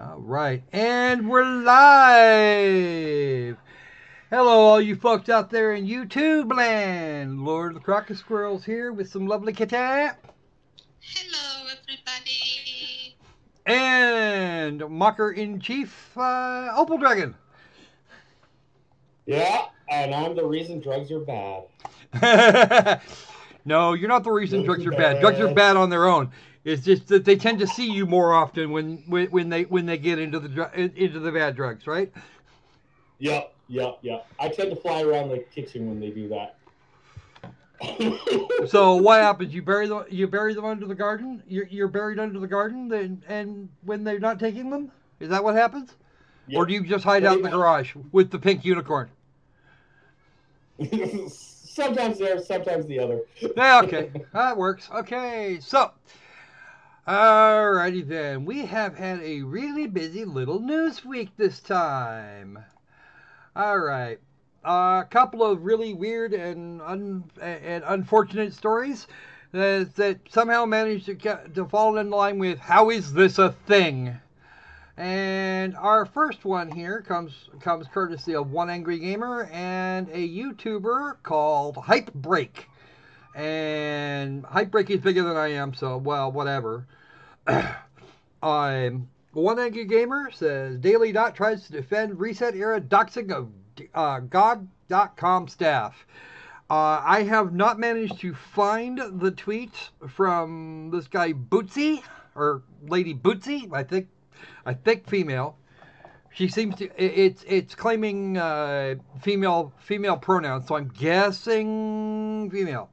All right, and we're live. Hello, all you folks out there in YouTube land. Lord of the Crocker Squirrels here with some lovely kitty. Hello, everybody. And Mocker in Chief, Opal Dragon. Yeah, and I'm the reason drugs are bad. No, you're not the reason drugs are bad. Drugs are bad on their own. It's just that they tend to see you more often when they get into the bad drugs, right? Yep. I tend to fly around the kitchen when they do that. So what happens? You bury them under the garden. You're buried under the garden, and when they're not taking them, is that what happens? Yep. Or do you just hide out in the garage with the pink unicorn? Sometimes there, sometimes the other. Yeah, okay, that works. Okay, so, alrighty then. We have had a really busy little news week this time. All right, a couple of really weird and unfortunate stories that somehow managed to fall in line with how is this a thing? And our first one here comes courtesy of One Angry Gamer and a YouTuber called Hypebreak. And Hypebreak is bigger than I am, so, well, whatever. One Angry Gamer says, Daily Dot tries to defend Reset Era doxing of GOG.com staff. I have not managed to find the tweet from this guy Bootsy, or Lady Bootsy, I think female. She seems to. It's claiming female pronouns, so I'm guessing female.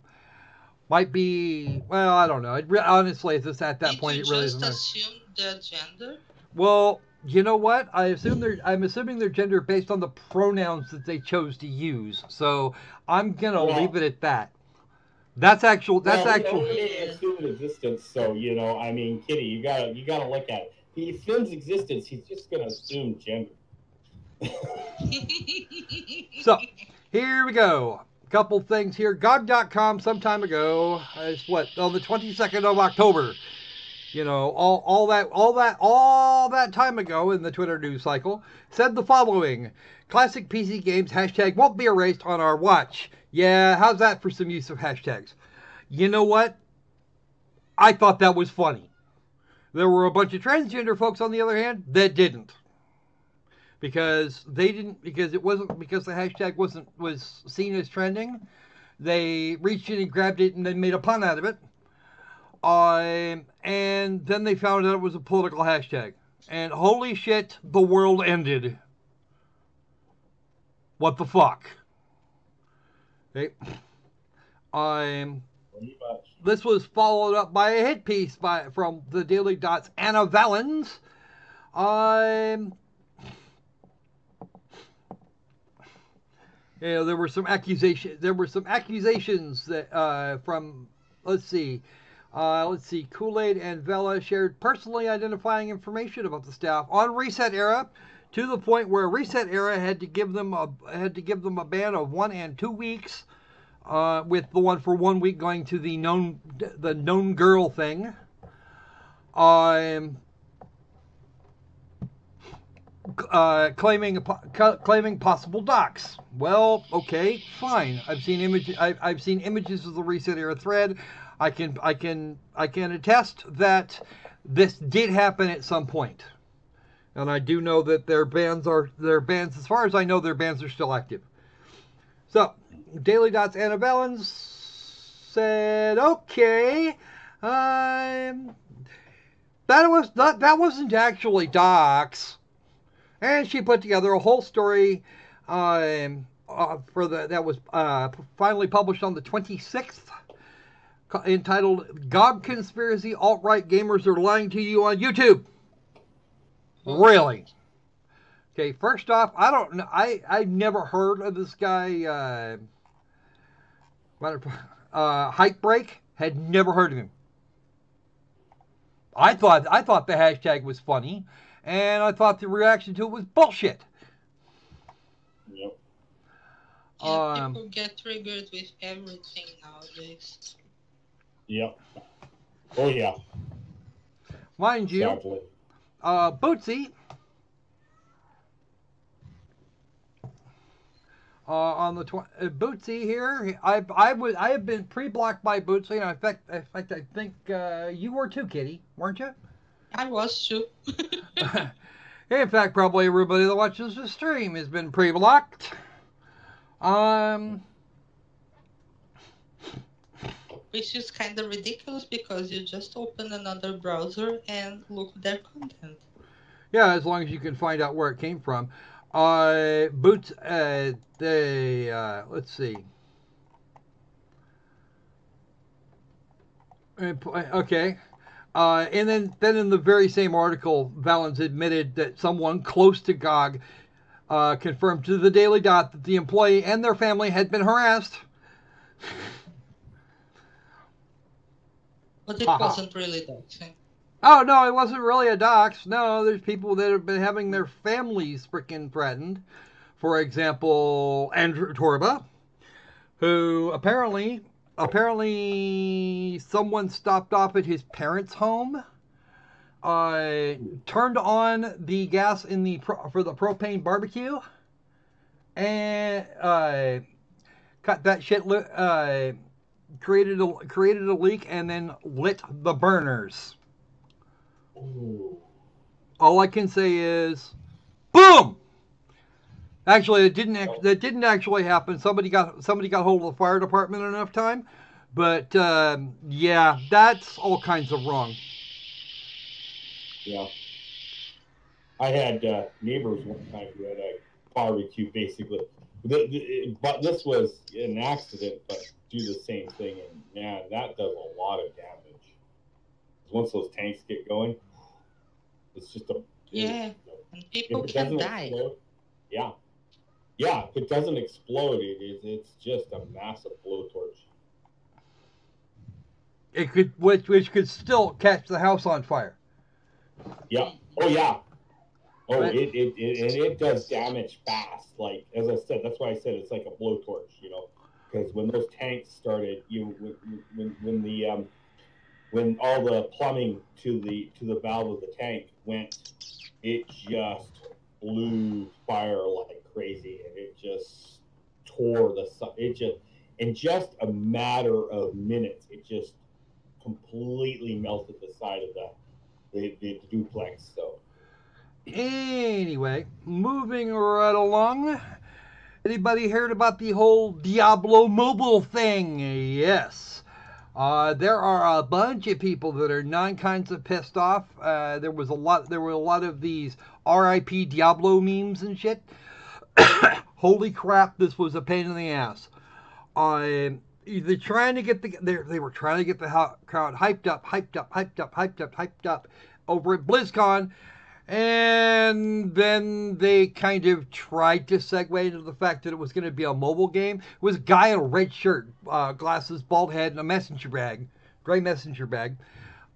Might be. Well, I don't know. Honestly, at that point, it really isn't. Did you just assume their gender? Well, you know what? I'm assuming their gender based on the pronouns that they chose to use. So I'm gonna leave it at that. That's actual. That's actual. Assumed existence. So I mean, Kitty, you gotta look at it. He assumes existence. He's just going to assume gender. So, here we go. A couple things here. GOG.com some time ago, on the 22nd of October. All that time ago in the Twitter news cycle, said the following: classic PC games hashtag won't be erased on our watch. Yeah, how's that for some use of hashtags? You know what? I thought that was funny. There were a bunch of transgender folks, on the other hand, that didn't, because the hashtag was seen as trending. They reached in and grabbed it and then made a pun out of it, and then they found out it was a political hashtag, and holy shit, the world ended. What the fuck? Okay. This was followed up by a hit piece from the Daily Dot's Anna Valens. There were some accusations. That from let's see, Kool-Aid and Vela shared personally identifying information about the staff on Reset Era, to the point where Reset Era had to give them a ban of 1 and 2 weeks. With the one for 1 week going to the known girl thing. Claiming possible docs. Well, okay, fine. I've seen images of the Reset Era thread. I can attest that this did happen at some point. And I do know that their bans, as far as I know, their bans are still active. So, Daily Dot's Anna Valens said, "Okay, that wasn't actually docs," and she put together a whole story that was finally published on the 26th, entitled "GOG Conspiracy: Alt-Right Gamers Are Lying to You on YouTube." Really? Okay, first off, I don't know. I've never heard of this guy. Hypebreak, had never heard of him. I thought the hashtag was funny, and I thought the reaction to it was bullshit. Yep. Yeah, people get triggered with everything nowadays. Yep. Oh yeah. Mind you, Bootsy On the Bootsy here, I have been pre-blocked by Bootsy. In fact, I think you were too, Kitty, weren't you? I was too. In fact, probably everybody that watches the stream has been pre-blocked. Which is kind of ridiculous because you just open another browser and look at their content. Yeah, as long as you can find out where it came from. Boots, let's see. Okay. And then in the very same article, Valens admitted that someone close to GOG confirmed to the Daily Dot that the employee and their family had been harassed. But it wasn't really doxing. Oh, no, it wasn't really a dox. No, there's people that have been having their families freaking threatened. For example, Andrew Torba, who apparently someone stopped off at his parents' home, turned on the gas for the propane barbecue, and cut that shit, created a leak, and then lit the burners. Ooh. All I can say is, boom. Actually, that didn't actually happen. Somebody got hold of the fire department in enough time, but yeah, that's all kinds of wrong. Yeah, I had neighbors one time who had a barbecue, basically. But this was an accident, but do the same thing, and man, that does a lot of damage. Once those tanks get going, it's just a and people can die. Explode, yeah. If it doesn't explode, it's just a massive blowtorch. It could, which could still catch the house on fire. Yeah. Oh yeah. Oh, right. It does damage fast. Like, as I said, that's why I said it's like a blowtorch. Because when those tanks started, when all the plumbing to the valve of the tank went, it just blew fire like crazy, and it just tore in just a matter of minutes, it just completely melted the side of the duplex. So anyway, moving right along. Anybody heard about the whole Diablo mobile thing? Yes. There are a bunch of people that are nine kinds of pissed off. There were a lot of these RIP Diablo memes and shit. Holy crap, this was a pain in the ass. They were trying to get the crowd hyped up over at BlizzCon. And then they kind of tried to segue into the fact that it was going to be a mobile game. It was a guy in a red shirt, glasses, bald head, and a gray messenger bag.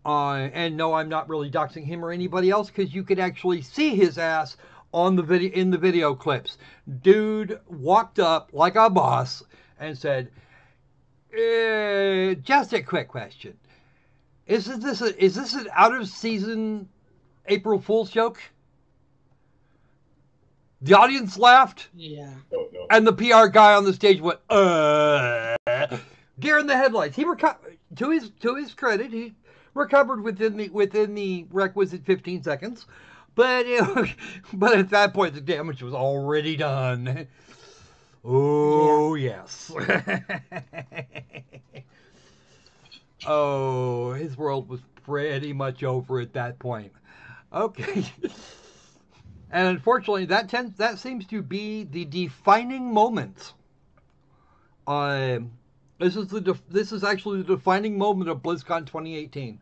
And no, I'm not really doxing him or anybody else, because you could actually see his ass in the video clips. Dude walked up like a boss and said, "Just a quick question. Is this an out of season April Fool's joke?" The audience laughed. Yeah. no. And the PR guy on the stage went, deer in the headlights. He to his credit, he recovered within the requisite 15 seconds. But but at that point, the damage was already done. Oh, yeah. Yes. Oh, his world was pretty much over at that point. Okay. And unfortunately, that seems to be the defining moment. This is actually the defining moment of BlizzCon 2018.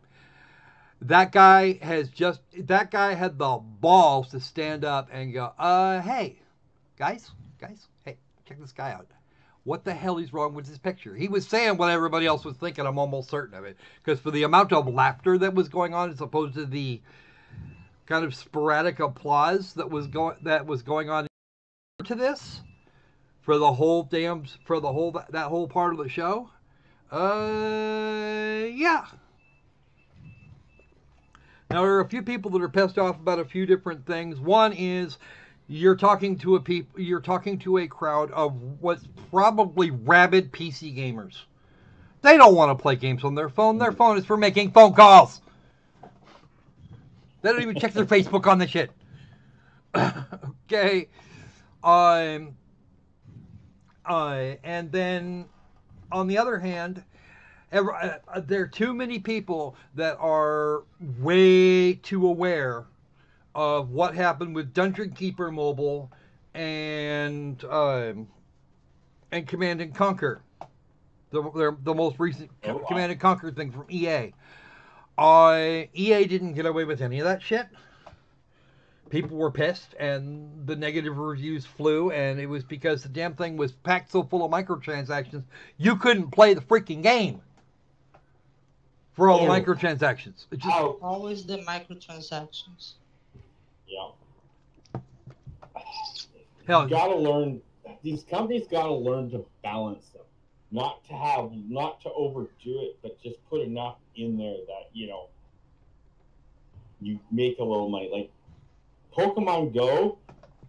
That guy had the balls to stand up and go, hey, guys, hey, check this guy out. What the hell is wrong with this picture? He was saying what everybody else was thinking. I'm almost certain of it, because for the amount of laughter that was going on, as opposed to the kind of sporadic applause that was going on to this for that whole part of the show. Yeah. Now, there are a few people that are pissed off about a few different things. One is, you're talking to a crowd of what's probably rabid PC gamers. They don't want to play games on their phone. Their phone is for making phone calls. They don't even check their Facebook on the shit. Okay. And then, on the other hand, there are too many people that are way too aware of what happened with Dungeon Keeper Mobile and Command and Conquer, the most recent Command and Conquer thing from EA. EA didn't get away with any of that shit. People were pissed, and the negative reviews flew, and it was because the damn thing was packed so full of microtransactions, you couldn't play the freaking game for all the microtransactions. It just, always the microtransactions. Yeah. Hell, you gotta learn. These companies gotta learn to balance them, not to overdo it, but just put enough in there that you make a little money. Like Pokemon Go,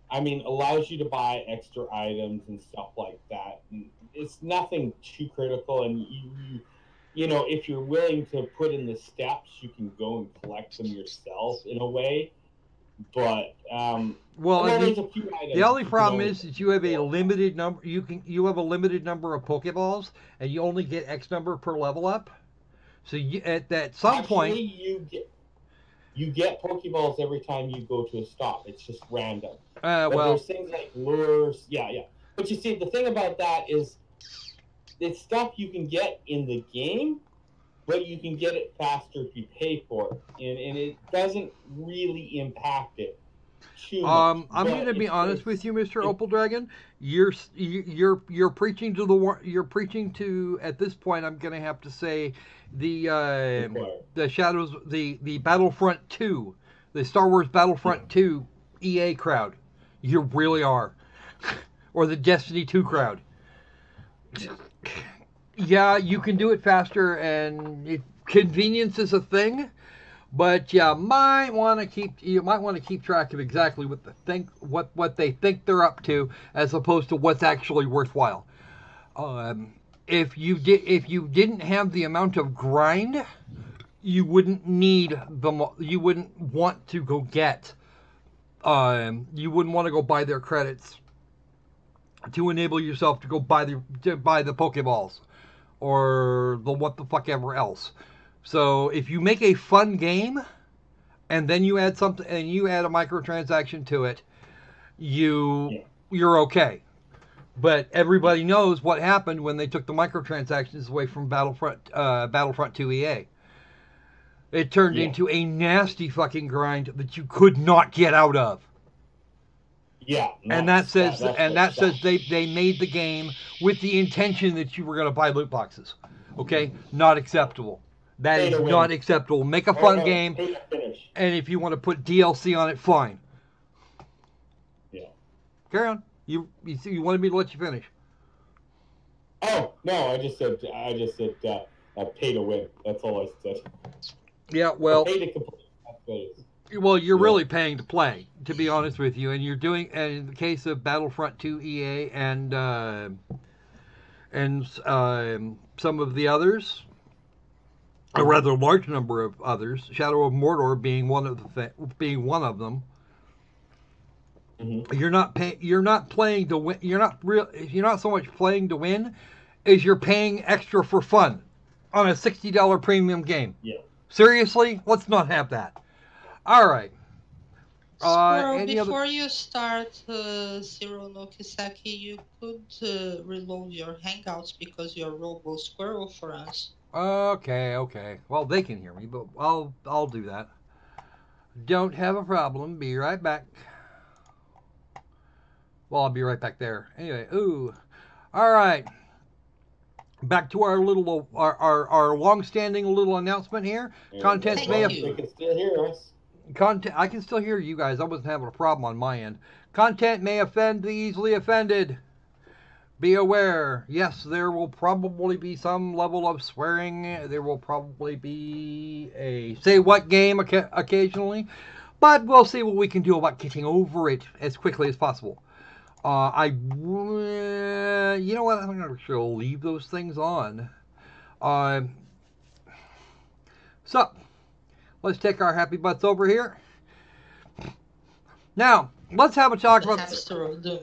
allows you to buy extra items and stuff like that. And it's nothing too critical, and if you're willing to put in the steps, you can go and collect them yourself in a way. But the only problem is that you have a limited number. You have a limited number of Pokeballs, and you only get X number per level up. So at some point, you get Pokeballs every time you go to a stop. It's just random. There's things like lures. Yeah. But you see, the thing about that is it's stuff you can get in the game, but you can get it faster if you pay for it. And it doesn't really impact it too much. I'm going to be honest with you, Mr. Opal Dragon. You're preaching to at this point, I'm going to have to say the Shadows, the Battlefront 2, the Star Wars Battlefront 2 EA crowd. You really are. Or the Destiny 2 crowd. Yeah, you can do it faster, and convenience is a thing, but you might want to keep track of exactly what they think they're up to, as opposed to what's actually worthwhile. If you didn't have the amount of grind, you wouldn't want to go get. You wouldn't want to go buy their credits to enable yourself to go buy the Pokeballs or the what the fuck ever else. So if you make a fun game and then you add something and you add a microtransaction to it, you're okay. But everybody knows what happened when they took the microtransactions away from Battlefront 2 EA. It turned into a nasty fucking grind that you could not get out of. Yeah, and that says they made the game with the intention that you were going to buy loot boxes. Okay, not acceptable. That is not acceptable. Make a fun game, and if you want to put DLC on it, fine. Yeah. Carry on. You wanted me to let you finish. Oh no, I just said pay to win. That's all I said. Yeah, well. Pay to complete. Well, you're really paying to play, to be honest with you, and you're doing. And in the case of Battlefront 2 EA and some of the others, a rather large number of others, Shadow of Mordor being one of them. Mm-hmm. You're not playing to win. You're not so much playing to win, as you're paying extra for fun on a $60 premium game. Yeah. Seriously, let's not have that. All right. Squirrel, before you start Zero no Kiseki, you could reload your Hangouts because you're Robo Squirrel for us. Okay. Well, they can hear me, but I'll do that. Don't have a problem. Be right back. Well, I'll be right back there. Anyway, all right. Back to our little our long-standing little announcement here. Contents may have. You can still hear us. I can still hear you guys. I wasn't having a problem on my end. Content may offend the easily offended. Be aware. Yes, there will probably be some level of swearing. There will probably be a say what game occasionally. But we'll see what we can do about getting over it as quickly as possible. You know what? I'm going to leave those things on. So, let's take our happy butts over here. Now, let's have a talk about... Hamster of Doom.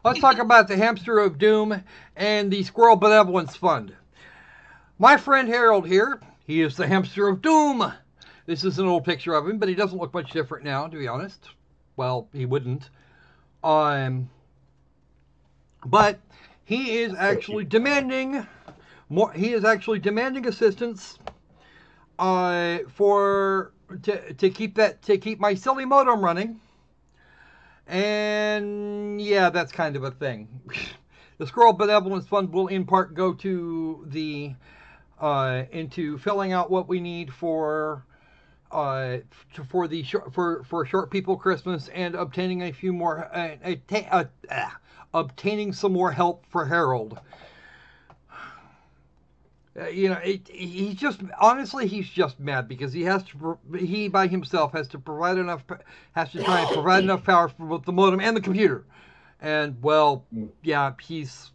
Let's talk about the Hamster of Doom and the Squirrel Benevolence Fund. My friend Harold here, he is the Hamster of Doom. This is an old picture of him, but he doesn't look much different now, to be honest. Well, he wouldn't. But he is actually demanding more. He is actually demanding assistance to keep my silly modem running. And yeah, that's kind of a thing. The Squirrel Benevolence Fund will in part go to the into filling out what we need for Short People Christmas and obtaining a few more obtaining some more help for Harold. You know, he's just, honestly, he's just mad because he by himself has to try and provide enough power for both the modem and the computer. And, well, yeah, he's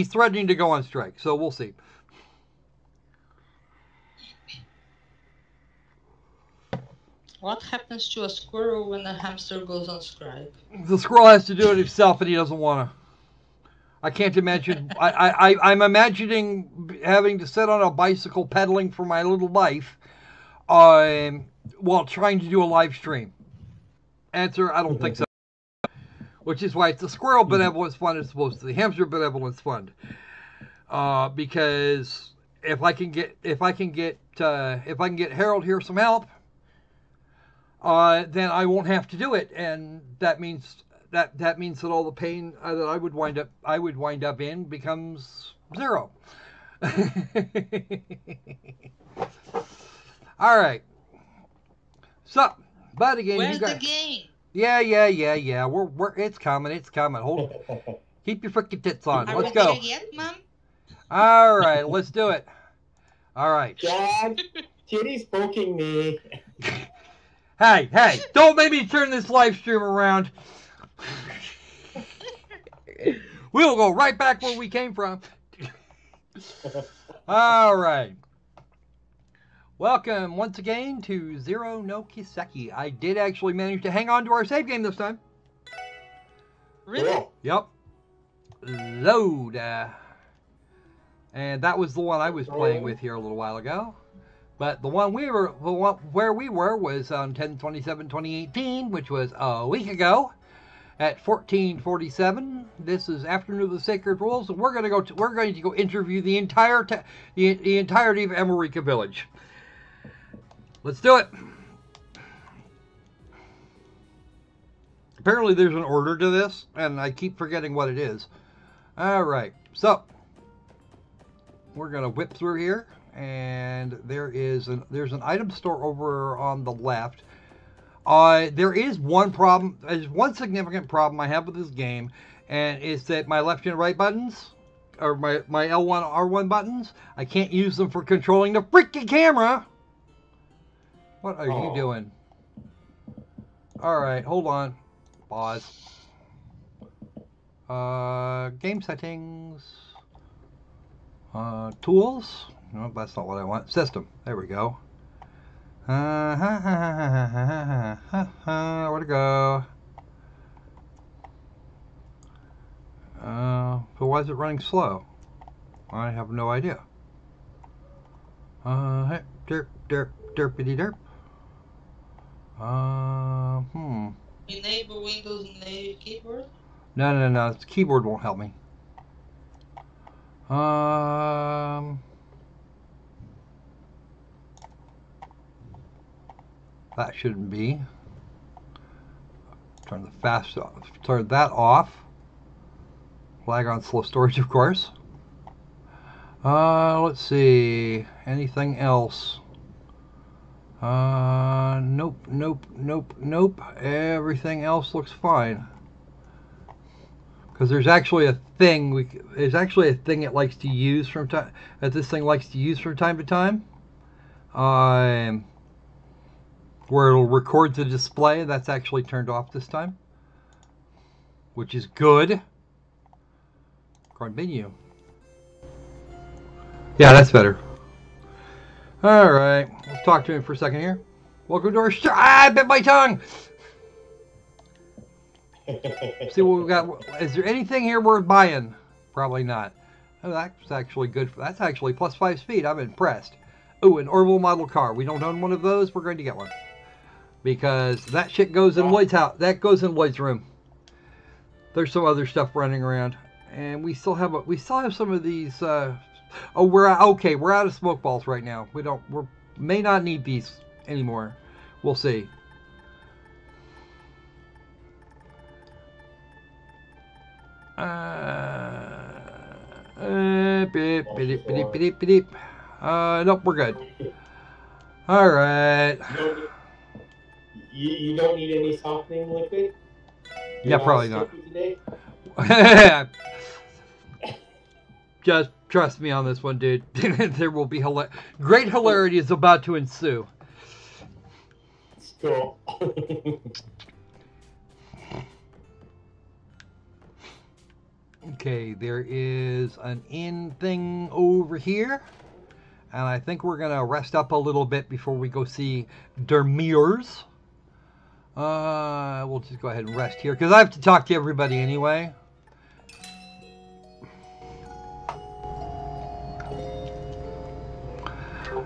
threatening to go on strike, so we'll see. What happens to a squirrel when a hamster goes on strike? The squirrel has to do it himself, and he doesn't want to. I can't imagine. I'm imagining having to sit on a bicycle pedaling for my little life while trying to do a live stream. Answer, I don't think so. Which is why it's the Squirrel Benevolence Fund as opposed to the Hamster Benevolence Fund. Because if I can get Harold here some help, then I won't have to do it, and that means that all the pain that I would wind up in becomes zero. All right. So, but again, where's you guys, the game? Yeah. We're it's coming. Hold on. Keep your freaking tits on. Are Let's we go. there yet, Mom? All right, let's do it. All right. Dad, Kitty's poking me. Hey, don't make me turn this live stream around. We'll go right back where we came from. All right. Welcome once again to Zero no Kiseki. I did actually manage to hang on to our save game this time. Really? Cool. Yep. Load. And that was the one I was playing with here a little while ago. But the one where we were was on 10/27/2018, which was a week ago at 14:47. This is Afternoon of the Sacred Rules, and we're going to go interview the entirety of Amorica Village. Let's do it. Apparently there's an order to this, and I keep forgetting what it is. All right, so we're going to whip through here. And there's an item store over on the left. There is one problem. There's one significant problem I have with this game, and it's that my left and right buttons, or my L1 R1 buttons, I can't use them for controlling the freaking camera. What are you doing? All right, hold on. Pause. Game settings. Tools. No, that's not what I want. System. There we go. Where'd it go? But why is it running slow? I have no idea. Derp, derpity derp. Enable Windows native keyboard? No. The keyboard won't help me. That shouldn't be. Turn the fast off. Turn that off. Flag on slow storage, of course. Let's see. Anything else? Nope. Everything else looks fine. Because there's actually a thing. There's actually a thing it likes to use from time. That this thing likes to use from time to time. where it'll record the display. That's actually turned off this time, which is good. Continue. Yeah, that's better. All right, let's talk to him for a second here. Welcome to our show. I bit my tongue. See what we got. Is there anything here worth buying? Probably not. Oh, that's actually good. That's actually plus 5 speed. I'm impressed. Oh, an Orville model car. We don't own one of those. We're going to get one because that shit goes in Lloyd's house. That goes in Lloyd's room. There's some other stuff running around, and we still have some of these. Oh, we're out of smoke balls right now. We may not need these anymore. We'll see. Nope, we're good. All right. You don't need any softening liquid? Yeah, probably not. Just trust me on this one, dude. There will be great hilarity is about to ensue. It's cool. Okay, there is an in thing over here. And I think we're going to rest up a little bit before we go see Dermeers. We'll just go ahead and rest here because I have to talk to everybody anyway.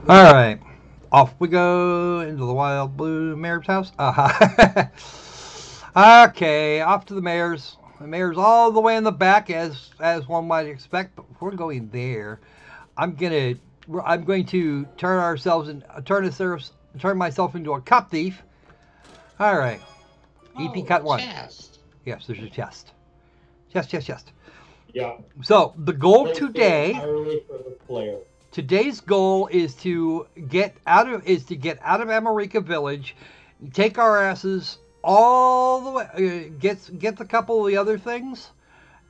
All right, off we go into the Wild Blue Mayor's house. Okay, off to the mayor's. The mayor's all the way in the back, as one might expect. But before going there, I'm going to turn myself into a cup thief. All right, EP cut 1. Chest. Yes, there's a chest. Chest. Yeah. So the goal today. For the player. Today's goal is to get out of Amorica Village, take our asses all the way, get the couple of the other things,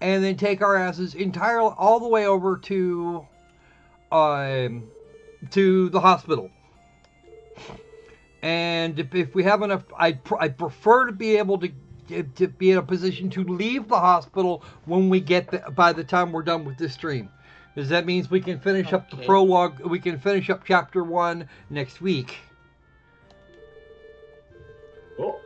and then take our asses entirely all the way over to the hospital. And if we have enough, I prefer to be able to be in a position to leave the hospital when we get by the time we're done with this stream. Because that means we can finish up the prologue. We can finish up chapter 1 next week. Cool.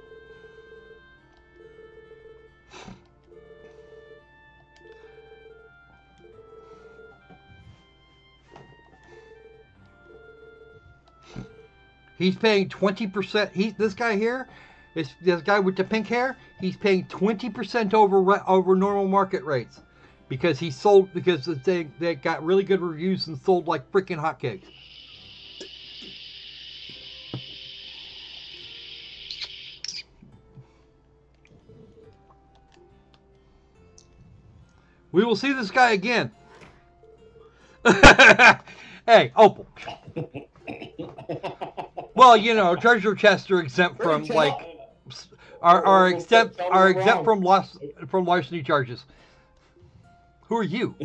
He's paying 20%. This guy here, this guy with the pink hair. He's paying 20% over normal market rates. Because they got really good reviews and sold like freaking hotcakes. We will see this guy again. Hey, Opal. Well, you know, treasure chests are exempt from are exempt from larceny charges. Who are you?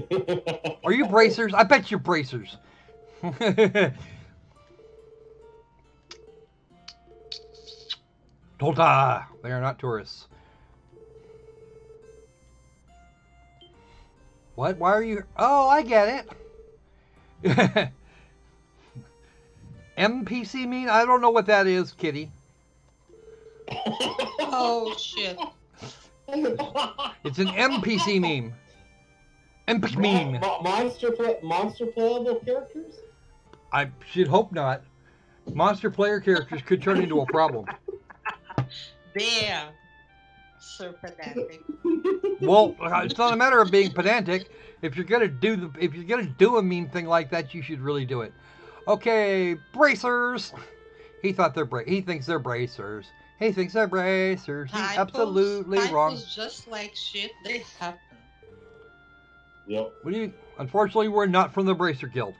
Are you bracers? I bet you're bracers. Tota! They are not tourists. What? Why are you... Oh, I get it. MPC mean? I don't know what that is, kitty. Oh, shit. It's an MPC meme. Epic meme. Monster playable characters? I should hope not. Monster player characters could turn into a problem. Damn. So pedantic. Well, it's not a matter of being pedantic. If you're gonna do a mean thing like that, you should really do it. Okay, bracers. He thinks they're bracers. He thinks they're bracers. He's absolutely wrong. Just like shit, they happen. Yep. Unfortunately, we're not from the Bracer Guild.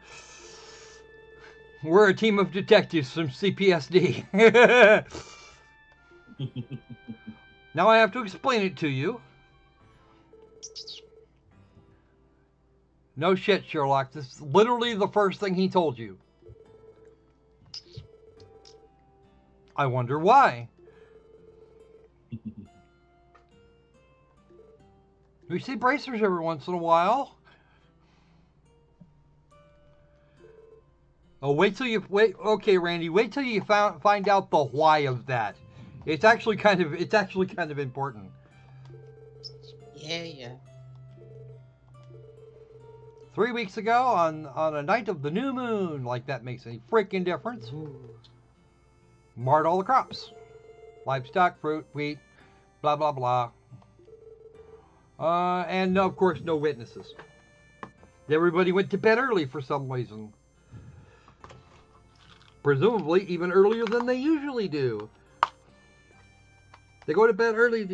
We're a team of detectives from CPSD. Now I have to explain it to you. No shit, Sherlock. This is literally the first thing he told you. I wonder why. We see bracers every once in a while. Oh, wait till you wait. Okay, Randy, wait till you find out the why of that. It's actually kind of important. Yeah. 3 weeks ago, on a night of the new moon, like that makes any freaking difference. Marred all the crops, livestock, fruit, wheat, blah blah blah. And of course, no witnesses. Everybody went to bed early for some reason. Presumably, even earlier than they usually do. They go to bed early.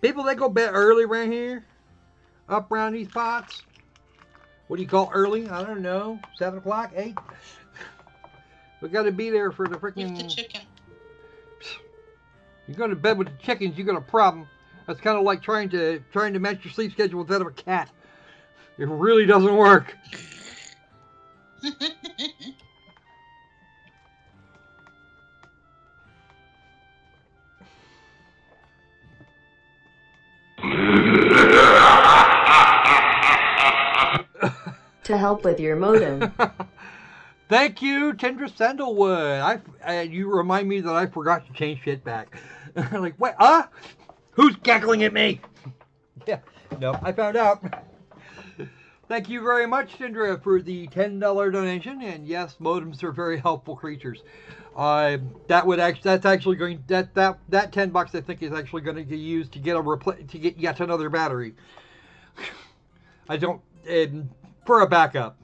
People they go bed early right here, up around these parts. What do you call early? I don't know. 7 o'clock, 8. We got to be there for the freaking. With the chicken. You go to bed with the chickens, you got a problem. That's kind of like trying to match your sleep schedule with that of a cat. It really doesn't work. To help with your modem. Thank you, Tendra Sandalwood. You remind me that I forgot to change shit back. Like, what? Who's cackling at me? Yeah, no, I found out. Thank you very much, Tendra, for the $10 donation. And yes, modems are very helpful creatures. That's actually going that $10 I think is actually going to be used to get yet another battery. I don't for a backup.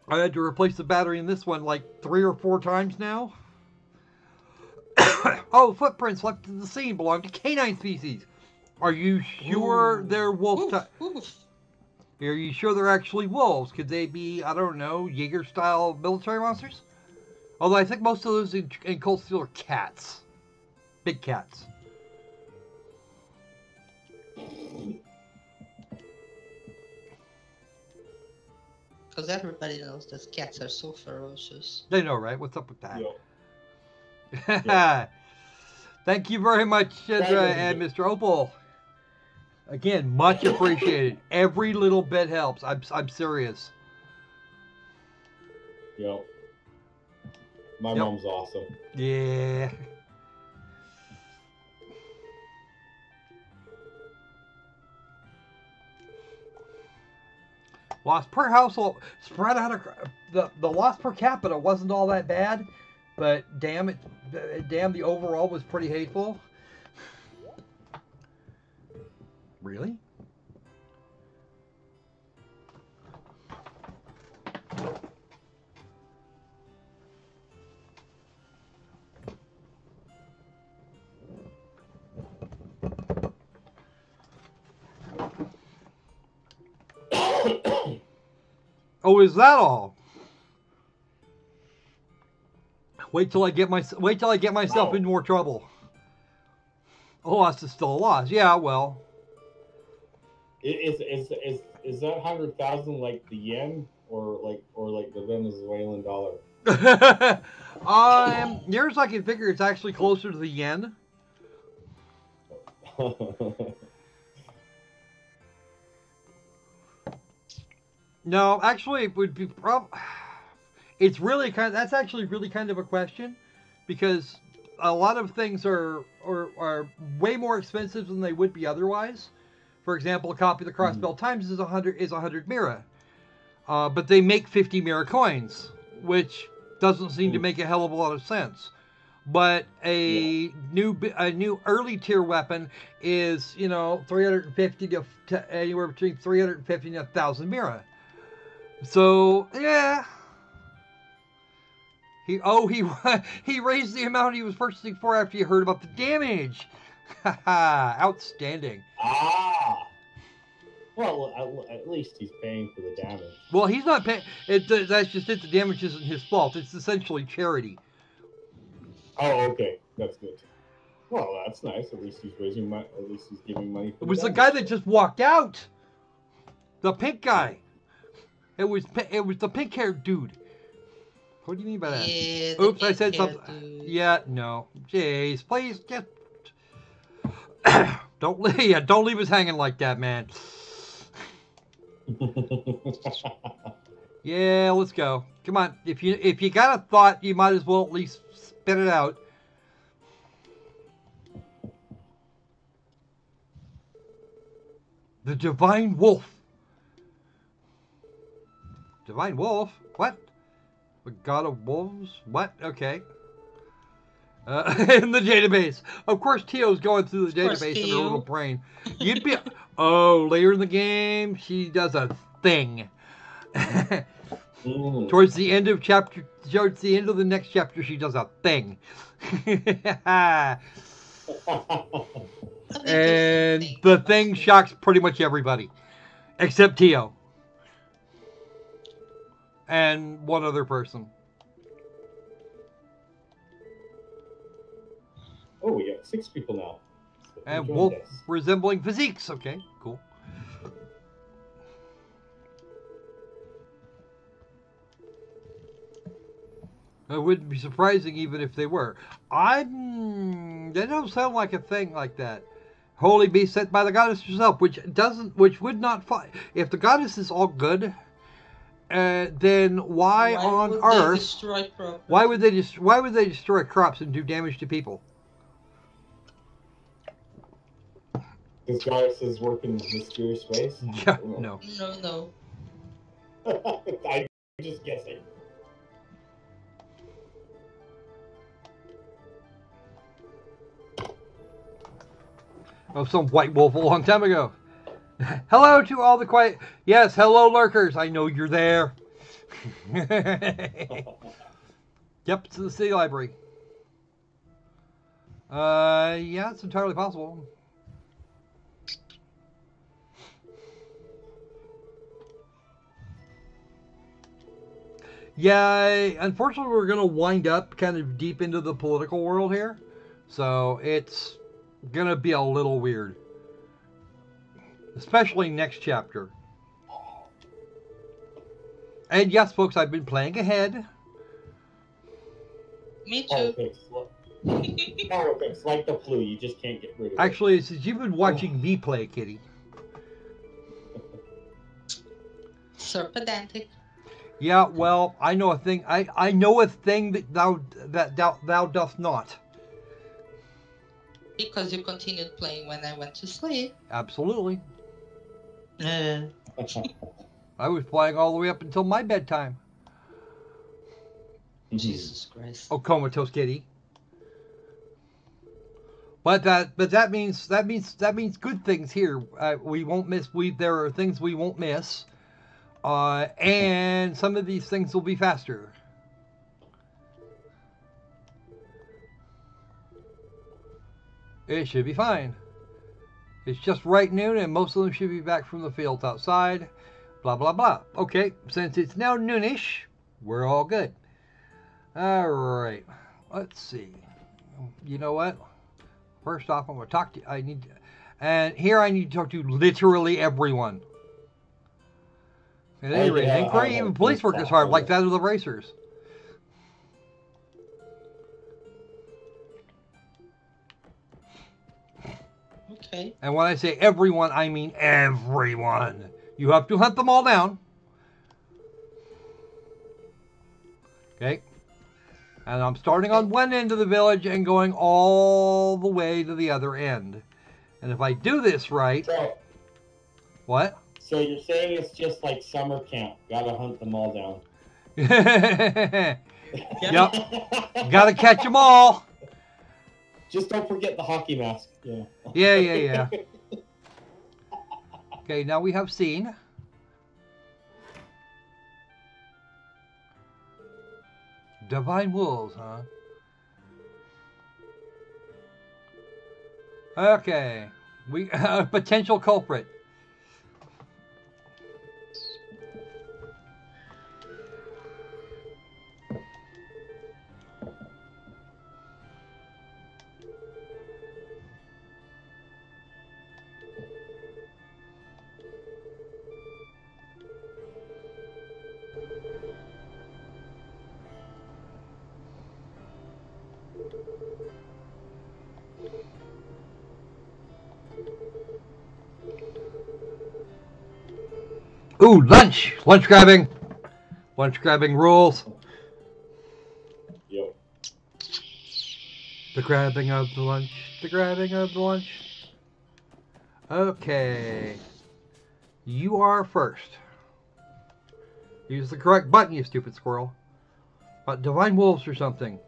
I had to replace the battery in this one like 3 or 4 times now. Oh, footprints left in the scene belong to canine species. Are you sure they're wolf type? Are you sure they're actually wolves? Could they be, I don't know, Jaeger-style military monsters? Although I think most of those in Cold Steel are cats. Big cats. Because everybody knows that cats are so ferocious. They know, right? What's up with that? Yeah. Yeah. Thank you very much, Chandra and Mr. Opal. Again, much appreciated. Every little bit helps. I'm serious. Yep. My mom's awesome. Yeah. Loss per household spread out. The loss per capita wasn't all that bad, but damn, the overall was pretty hateful. Really? Oh, is that all? Wait till I get myself in more trouble. A loss is still a loss. Yeah, well. Is that 100,000 like the yen or like the Venezuelan dollar? Yours I can figure it's actually closer to the yen. No, actually, it would be it's really that's actually really kind of a question, because a lot of things are way more expensive than they would be otherwise. For example, a copy of the Crossbell Times is 100 mira, but they make 50 mira coins, which doesn't seem to make a hell of a lot of sense. But a new early tier weapon is 350 to anywhere between 350 and 1,000 mira. So yeah, he raised the amount he was purchasing for after he heard about the damage. Outstanding. Ah. Well, at least he's paying for the damage. Well, he's not paying. That's just it. The damage isn't his fault. It's essentially charity. Oh, okay, that's good. Well, that's nice. At least he's raising money. At least he's giving money. It was the guy that just walked out. The pink guy. It was the pink-haired dude. What do you mean by that? Yeah, Oops, I said something. Dude. Yeah, no. Jeez, please just don't leave us hanging like that, man. Yeah, let's go. Come on. If you got a thought, you might as well at least spit it out. The Divine Wolf. Divine Wolf? What? The God of Wolves? What? Okay. In the database. Of course, Tio's going through the database in her little brain. You'd be... Oh, later in the game, she does a thing. Towards the end of the next chapter, she does a thing. And the thing shocks pretty much everybody. Except Tio. And one other person. Oh, we got 6 people now. So and wolf resembling physiques. Okay, cool. It wouldn't be surprising even if they were. They don't sound like a thing like that. Holy beast sent by the goddess herself, which would not fight. If the goddess is all good, then why on earth? Why would they destroy crops and do damage to people? Because goddesses work in mysterious ways? Yeah, no. No. I'm just guessing. Of some white wolf a long time ago. Hello to all the quiet... Yes, hello lurkers. I know you're there. Yep, it's the city library. Yeah, it's entirely possible. Yeah, unfortunately we're going to wind up kind of deep into the political world here. So it's going to be a little weird. Especially next chapter. And yes, folks, I've been playing ahead. Me too. Politics, like the flu, you just can't get rid of it. Actually, it's you've been watching me play, Kitty. So pedantic. Yeah, well, I know a thing. I know a thing that thou dost not. Because you continued playing when I went to sleep. Absolutely. I was playing all the way up until my bedtime. Jesus Christ. Oh, comatose kitty. But that means good things here. We won't miss. There are things we won't miss. And some of these things will be faster. It should be fine. It's just right noon and most of them should be back from the fields outside. Blah, blah, blah. Okay, since it's now noonish, we're all good. All right. Let's see. You know what? First off, I'm going to talk to you. I need to talk to literally everyone. At any rate, inquiry, even police work is hard, like that of the racers. Okay. And when I say everyone, I mean everyone. You have to hunt them all down. Okay. And I'm starting on one end of the village and going all the way to the other end. And if I do this right... So, what? So you're saying it's just like summer camp. Gotta hunt them all down. Yep. Gotta catch them all. Just don't forget the hockey mask. Yeah. Yeah. Okay, now we have seen. Divine wolves, huh? Okay. We a potential culprit. Ooh, lunch! Lunch grabbing! Lunch grabbing rules. Yep. The grabbing of the lunch. The grabbing of the lunch. Okay. You are first. Use the correct button, you stupid squirrel. Divine Wolves or something.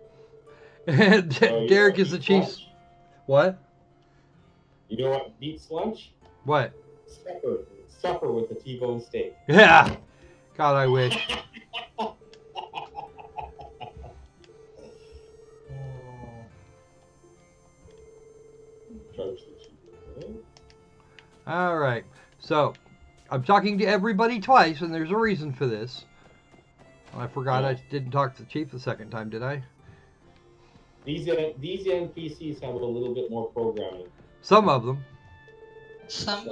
And Derek is the chief. What? You know what beats lunch? What? Supper with a T-bone steak. Yeah. God, I wish. All right. So, I'm talking to everybody twice, and there's a reason for this. I forgot I didn't talk to the chief the second time, did I? These NPCs have a little bit more programming. Some of them. Some.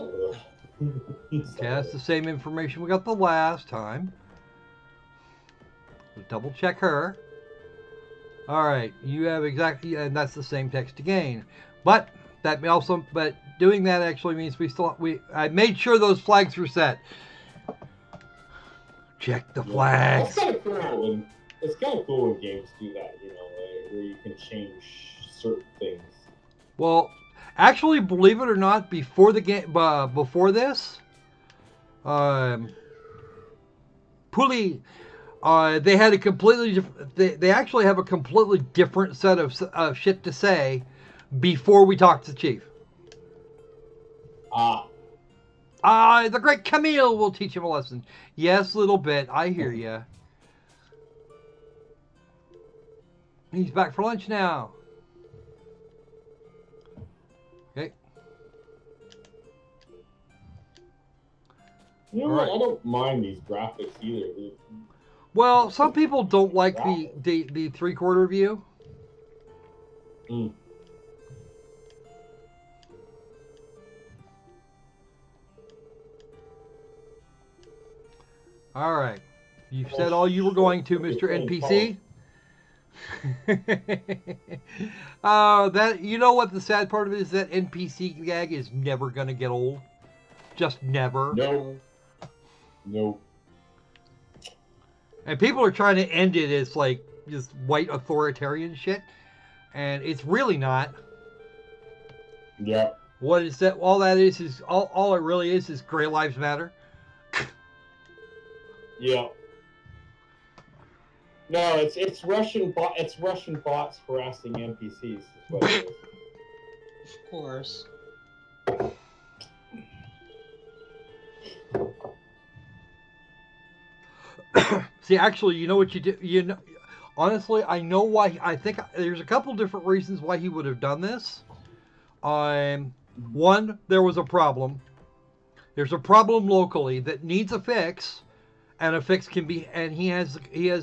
Okay, that's the same information we got the last time. We'll double check her. All right, you have exactly, and that's the same text again. But that also, but doing that actually means I made sure those flags were set. Check the flags. It's kind of cool when games do that, you know, where you can change certain things. Well, actually, believe it or not, before the game, before this, Pulley, they had a completely different. They actually have a completely different set of shit to say before we talk to the chief. The great Camille will teach him a lesson. Yes, little bit. I hear ya. He's back for lunch now. Okay. You know what? I don't mind these graphics either. Well, some people don't like the three-quarter view. Mm. All right. You've said all you were going to, Mr. NPC. You know what the sad part of it is? That NPC gag is never going to get old. Just never. No. And people are trying to end it as like just white authoritarian shit. And it's really not. Yeah. What is that? All that is all it really is Gray Lives Matter. Yeah. No, it's Russian bots harassing NPCs. Is what it is. Of course. See, actually, you know what you do? You know, honestly, I know why. I think there's a couple different reasons why he would have done this. One, there was a problem. There's a problem locally that needs a fix, and a fix can be, and he has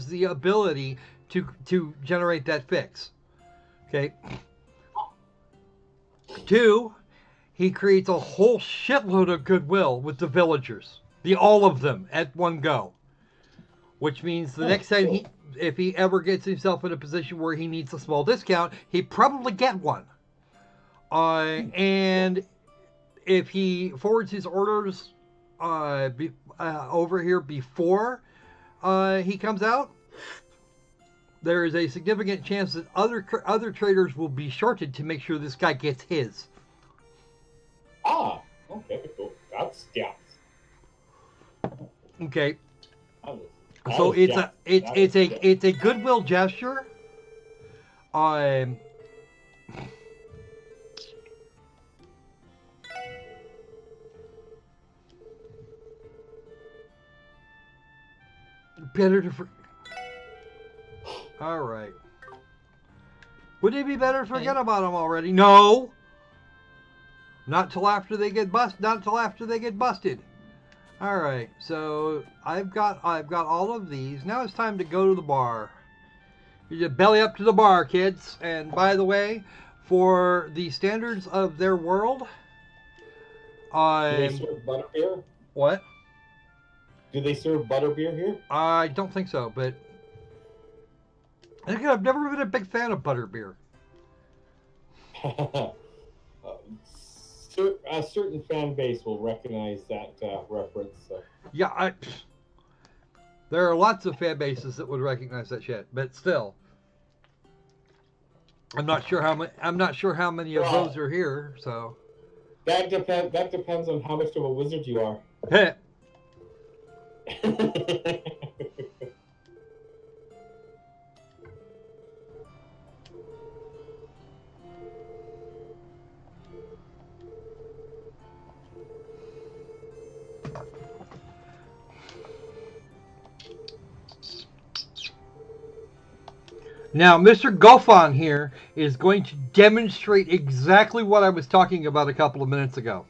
the ability to generate that fix. Okay. Two, he creates a whole shitload of goodwill with the villagers, all of them at one go. Which means the next time if he ever gets himself in a position where he needs a small discount, he'd probably get one. And if he forwards his orders over here before he comes out, there is a significant chance that other traders will be shorted to make sure this guy gets his. Ah, okay, cool. That's Okay. So it's a goodwill gesture. Better to all right. Would it be better to forget about them already? No. Not till after they get busted. All right, so I've got all of these. Now it's time to go to the bar. You just belly up to the bar, kids. And by the way, for the standards of their world, do they serve butterbeer? What? Do they serve butterbeer here? I don't think so, but I've never been a big fan of butterbeer. certain fan base will recognize that reference. So. Yeah, there are lots of fan bases that would recognize that shit, but still, I'm not sure how many. I'm not sure how many of those are here. So that depends on how much of a wizard you are. Now, Mr. Goffon here is going to demonstrate exactly what I was talking about a couple of minutes ago.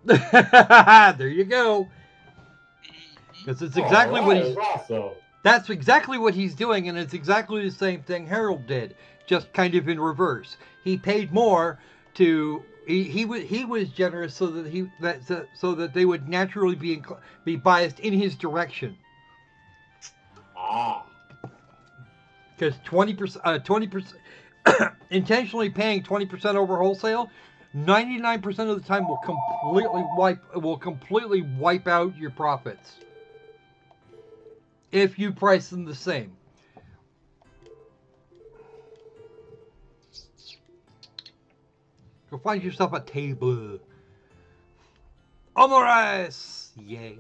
There you go. Because it's exactly what he's... Awesome. That's exactly what he's doing, and it's exactly the same thing Harold did, just kind of in reverse. He paid more to... He was generous so that they would naturally be biased in his direction. Ah. Because 20% intentionally paying 20% over wholesale, 99% of the time will completely wipe out your profits if you price them the same. Go find yourself a table. Omorice! Yay.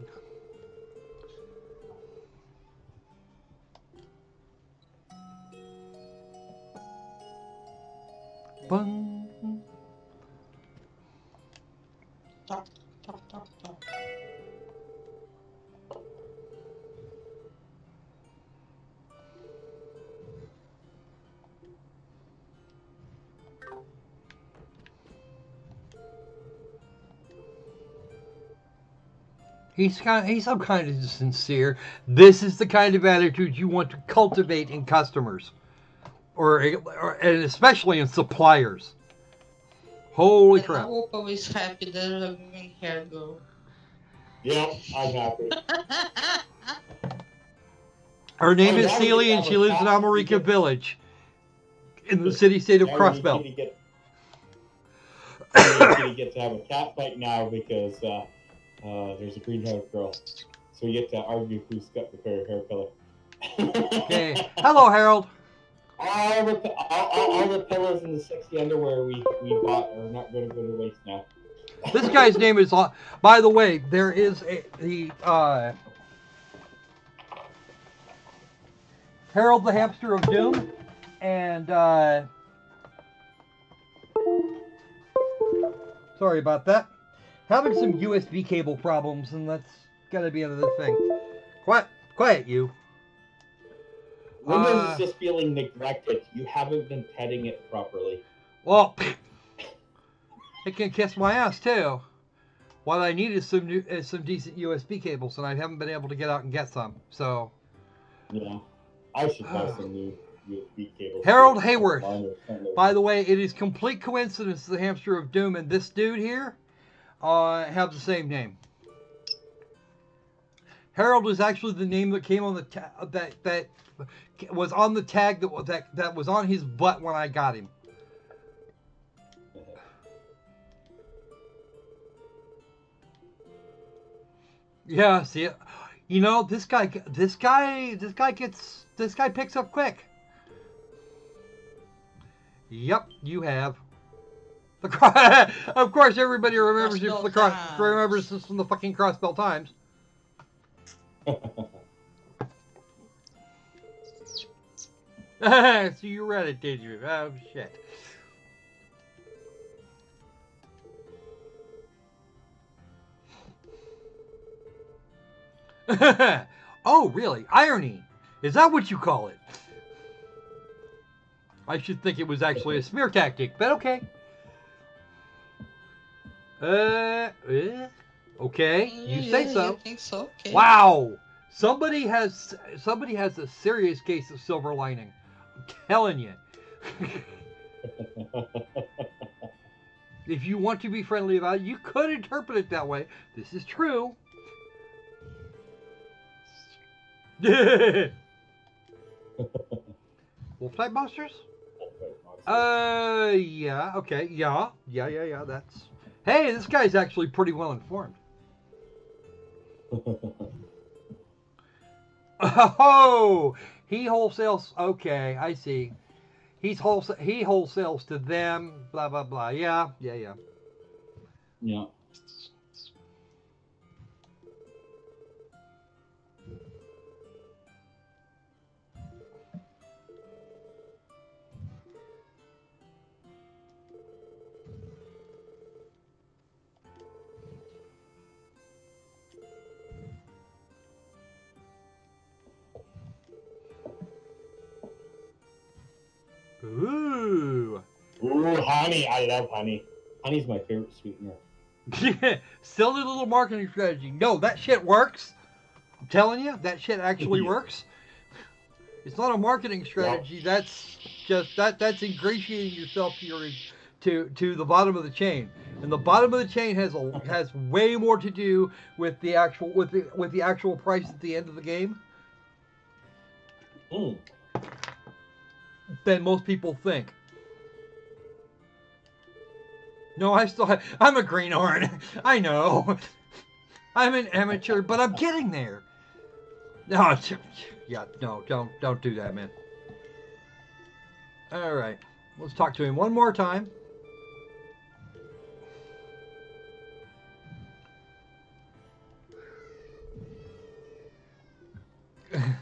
Bung. Talk, talk, talk, talk. He's so kind of sincere. This is the kind of attitude you want to cultivate in customers, and especially in suppliers. Holy crap! Opal is happy that her green hair go. Yeah, I'm happy. Her name is Celie, and she lives in Amorica Village, in the city-state of Crossbelt. You get to have a cat fight now because there's a green-haired girl. So we get to argue who's got the better hair color. Okay. Hello, Harold. All the pillows and the sexy underwear we bought are not going to go to waste now. This guy's name is... By the way, there is Harold the Hamster of Doom, and sorry about that. Having some USB cable problems, and that's gotta be another thing. Quiet, you. Windows is just feeling neglected. You haven't been petting it properly. Well, it can kiss my ass too. What I need is some decent USB cables, and I haven't been able to get out and get some. So, yeah, I should buy some new USB cables. Harold Hayworth. By the way, it is complete coincidence the Hamster of Doom and this dude here have the same name. Harold is actually the name that came on the that was on the tag that was on his butt when I got him. Yeah, see it. You know, this guy picks up quick. Yep, you have. Of course, everybody remembers it remembers this from the fucking Crossbelt Times. So you read it, did you? Oh shit. Oh, really? Irony. Is that what you call it? I should think it was actually a smear tactic, but okay. Okay, you say so. I think so. Okay. Wow. Somebody has a serious case of silver lining. I'm telling you. If you want to be friendly about it, you could interpret it that way. This is true. Wolf-type monsters? Yeah, okay, yeah, that's... Hey, this guy's actually pretty well informed. Oh, he wholesales, okay, I see. He wholesales to them, blah, blah, blah, yeah. Yeah. Ooh. Ooh, honey. I love honey. Honey's my favorite sweetener. Silly little marketing strategy. No, that shit works. I'm telling you, that shit actually works. It's not a marketing strategy. Yep. That's just that's ingratiating yourself to the bottom of the chain. And the bottom of the chain has way more to do with the actual price at the end of the game. Than most people think. No, I'm a greenhorn. I know. I'm an amateur, but I'm getting there. No, yeah, no, don't do that, man. All right, let's talk to him one more time.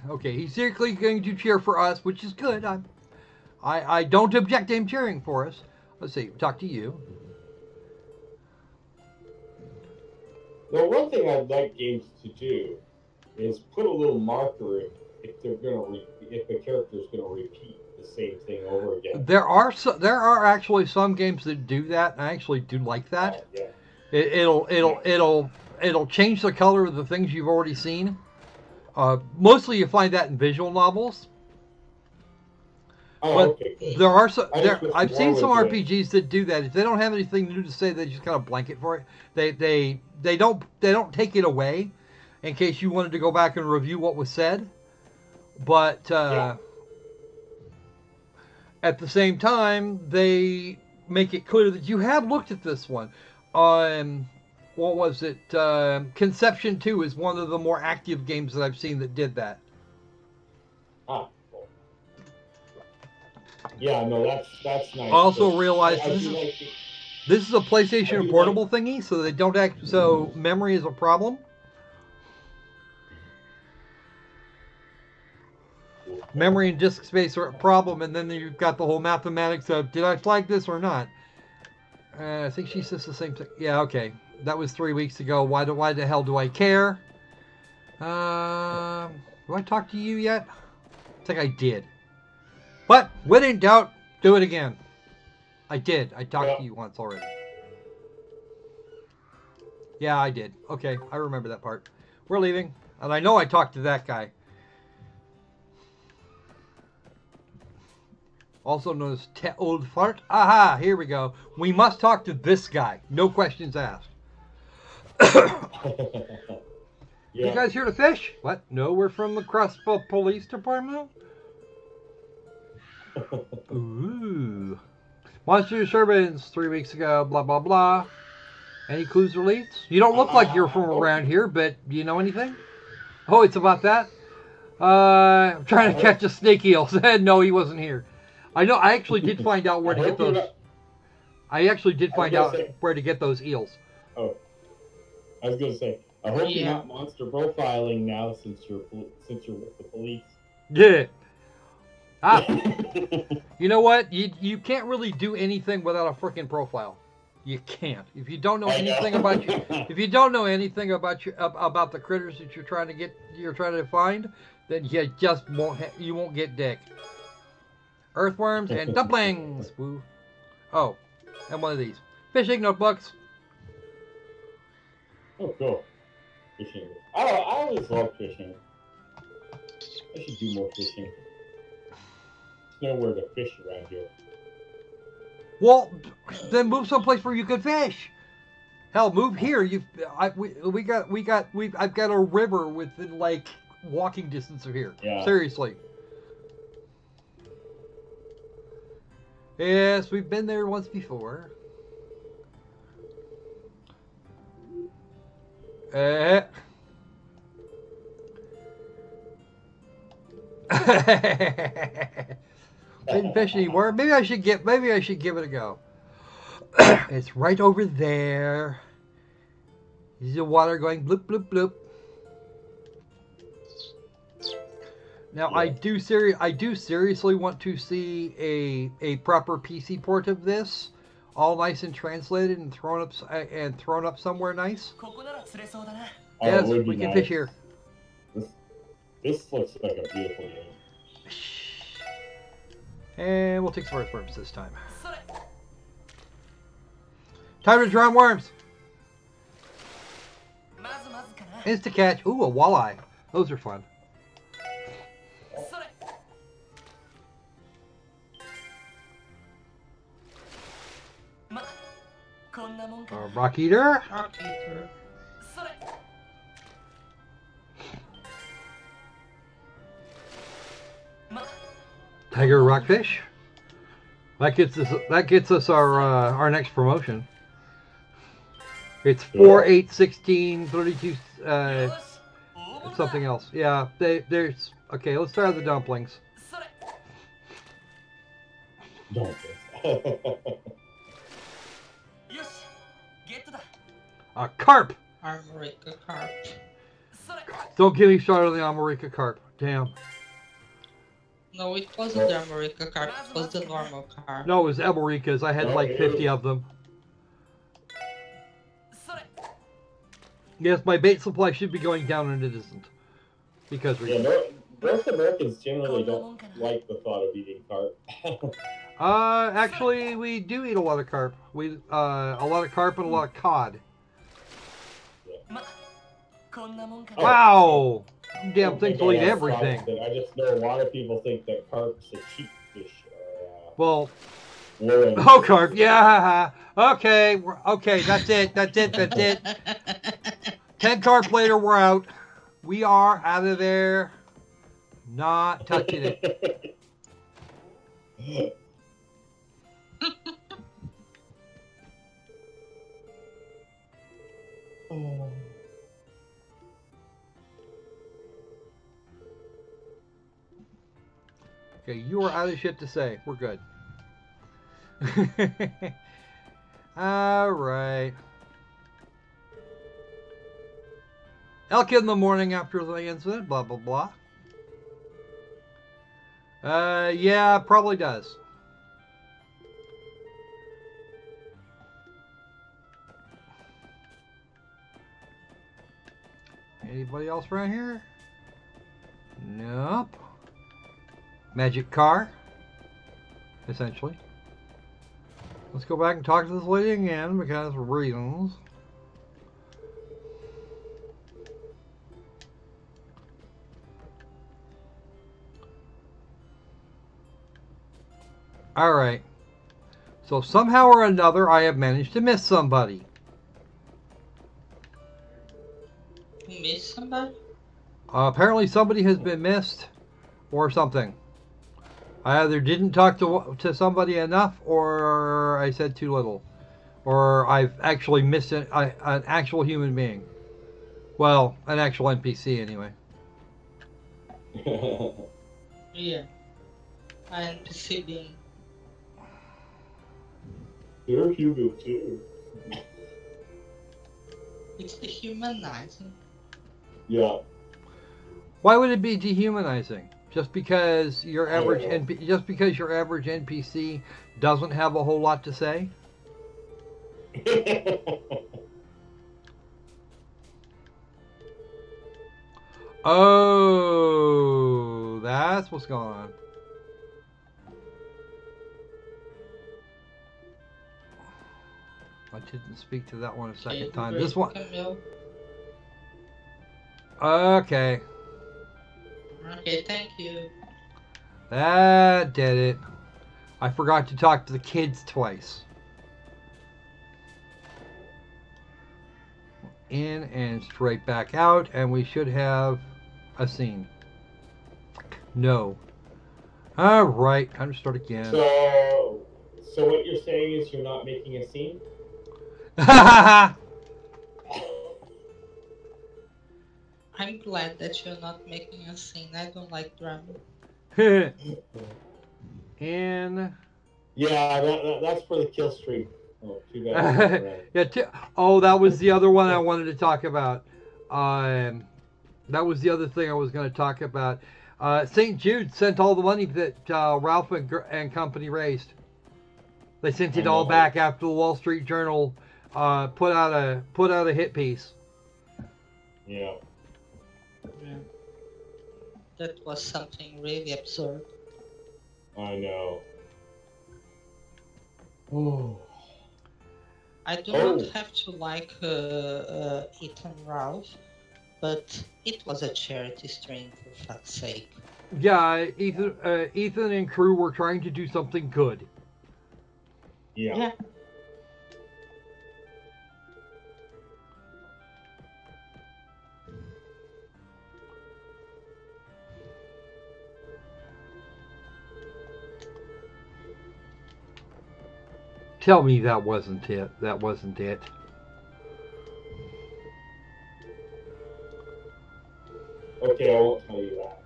Okay, he's secretly going to cheer for us, which is good. I don't object to him cheering for us. Let's see, talk to you. Well, one thing I'd like games to do is put a little marker if a character is going to repeat the same thing over again. There are actually some games that do that, and I actually do like that. Yeah. It'll change the color of the things you've already seen. Mostly you find that in visual novels. Oh, but okay, good. there are I've seen some RPGs that do that. If they don't have anything new to say, they just kind of blanket for it. They don't take it away in case you wanted to go back and review what was said. But at the same time, they make it clear that you have looked at this one. What was it? Conception 2 is one of the more active games that I've seen that did that. Yeah, no, that's nice. Also realize this is a PlayStation portable thingy, so they don't so memory is a problem. Memory and disk space are a problem, and then you've got the whole mathematics of, did I flag this or not? I think she says the same thing. Yeah, okay. That was 3 weeks ago. Why the hell do I care? Do I talk to you yet? I think I did. But when in doubt, do it again. I did. I talked to you once already. Yeah, I did. Okay, I remember that part. We're leaving. And I know I talked to that guy. Also known as Old Fart. Aha, here we go. We must talk to this guy. No questions asked. You guys here to fish? What? No, we're from the Crossville Police Department. Ooh. Monster Disturbance 3 weeks ago, blah, blah, blah. Any clues or leads? You don't look like you're from around here, but do you know anything? Oh, it's about that? I'm trying to catch a snake eel. No, he wasn't here. I know, I actually did find out where to get those. I actually did find out where to get those eels. Oh. I was going to say, I hope you're not monster profiling now since you're with the police. Yeah. You know what? You can't really do anything without a freaking profile. You can't. If you don't know anything about you, if you don't know anything about the critters that you're trying to find, then you just won't get dick. Earthworms and dumplings. Woo. Oh, and one of these fishing notebooks. Oh, cool. Fishing. I always love fishing. I should do more fishing. There's nowhere to fish around here. Well, then move someplace where you can fish. Hell, move here. I've got a river within like walking distance of here. Yeah. Seriously. Yes, we've been there once before. Didn't fish anymore. Maybe I should give it a go. It's right over there. Is the water going bloop bloop bloop? Now yeah. I do seriously want to see a proper PC port of this, all nice and translated and thrown up somewhere nice. Yes, we can fish here. This looks like a beautiful game. And we'll take some worms this time. Time to drown worms. Insta catch. Ooh, a walleye. Those are fun. Rock eater. Rock eater. Tiger rockfish. That gets us our next promotion. It's 4, 8, 16, 32, something else. Yeah, there's okay. Let's start with the dumplings. Carp. Amorica carp. God, don't get me started on the Amorica carp. Damn. No, it wasn't the Amorica carp. It was the normal carp. No, it was Amoricas. I had like 50 of them. Yes, my bait supply should be going down, and it isn't. Because yeah, North Americans generally don't like the thought of eating carp. Actually, we do eat a lot of carp. A lot of carp and a lot of cod. Yeah. Wow! Damn things will eat everything. I just know a lot of people think that carp's a cheap fish. Well, oh, carp, yeah. Okay, okay, that's it. 10 carp later, we're out. We are out of there. Not touching it. Oh. Okay, you are out of shit to say. We're good. All right. Elk in the morning after the incident, blah, blah, blah. Yeah, probably does. Anybody else around here? Nope. Magic car, essentially. Let's go back and talk to this lady again because of reasons. Alright. So somehow or another I have managed to miss somebody. You missed somebody? Apparently somebody has been missed or something. I either didn't talk to somebody enough, or I said too little, or I've actually missed an actual human being. Well, an actual NPC anyway. Yeah, an NPC being. You're human too. It's dehumanizing. Yeah. Why would it be dehumanizing? Just because your average NPC doesn't have a whole lot to say? Oh, that's what's going on. I didn't speak to that one a second time. This one. Okay. Okay, thank you. That did it. I forgot to talk to the kids twice. In and straight back out, and we should have a scene. No. All right, time to start again. So what you're saying is you're not making a scene? I'm glad that you're not making a scene. I don't like drama. And yeah, that's for the kill streak. Oh, too bad. Oh, that was the other one I wanted to talk about. That was the other thing I was going to talk about. St. Jude sent all the money that Ralph and company raised. They sent it all back after the Wall Street Journal put out a hit piece. Yeah. That was something really absurd. I know. Oh. I do not have to like Ethan Ralph, but it was a charity stream, for fuck's sake. Yeah, Ethan and crew were trying to do something good. Yeah. Tell me that wasn't it. That wasn't it. Okay, I won't tell you that.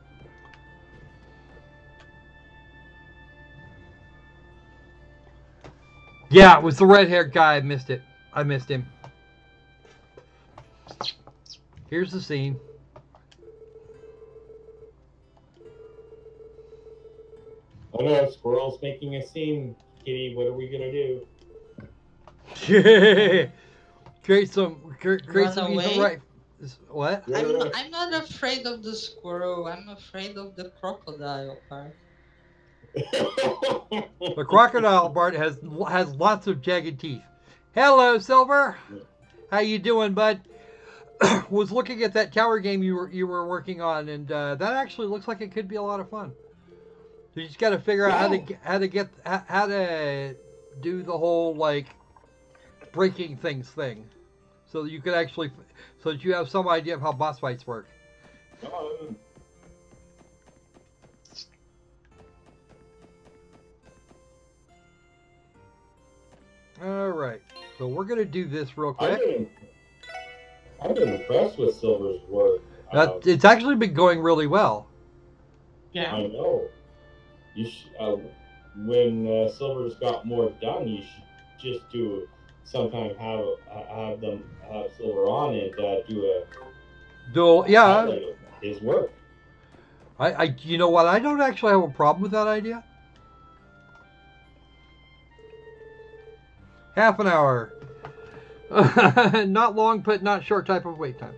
Yeah, it was the red-haired guy. I missed it. I missed him. Here's the scene. Oh no, Squirrel's making a scene. Kitty, what are we gonna do? create some right. What? I'm not afraid of the squirrel. I'm afraid of the crocodile part. The crocodile part has lots of jagged teeth. Hello, Silver. How you doing, bud? Was looking at that tower game you were working on, and that actually looks like it could be a lot of fun. So you just got to figure out how to do the whole like breaking things thing, so that you could actually so that you have some idea of how boss fights work. All right, so we're gonna do this real quick. I've been impressed with Silver's work. It's actually been going really well. Yeah, I know. You when Silver's got more done, you should just do sometime have them have Silver on and do his work. I you know what? I don't actually have a problem with that idea. Half an hour. Not long, but not short type of wait times.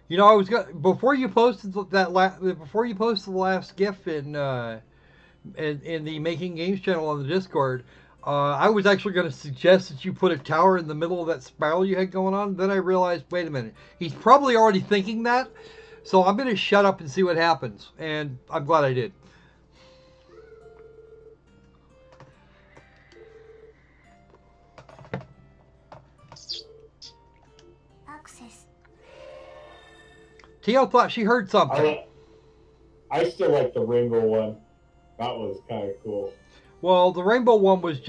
You know, I was before you posted the last GIF in the Making Games channel on the Discord. I was actually going to suggest that you put a tower in the middle of that spiral you had going on. Then I realized, wait a minute, he's probably already thinking that. So I'm going to shut up and see what happens. And I'm glad I did. Tio thought she heard something. I still like the rainbow one. That was kind of cool. Well, the rainbow one was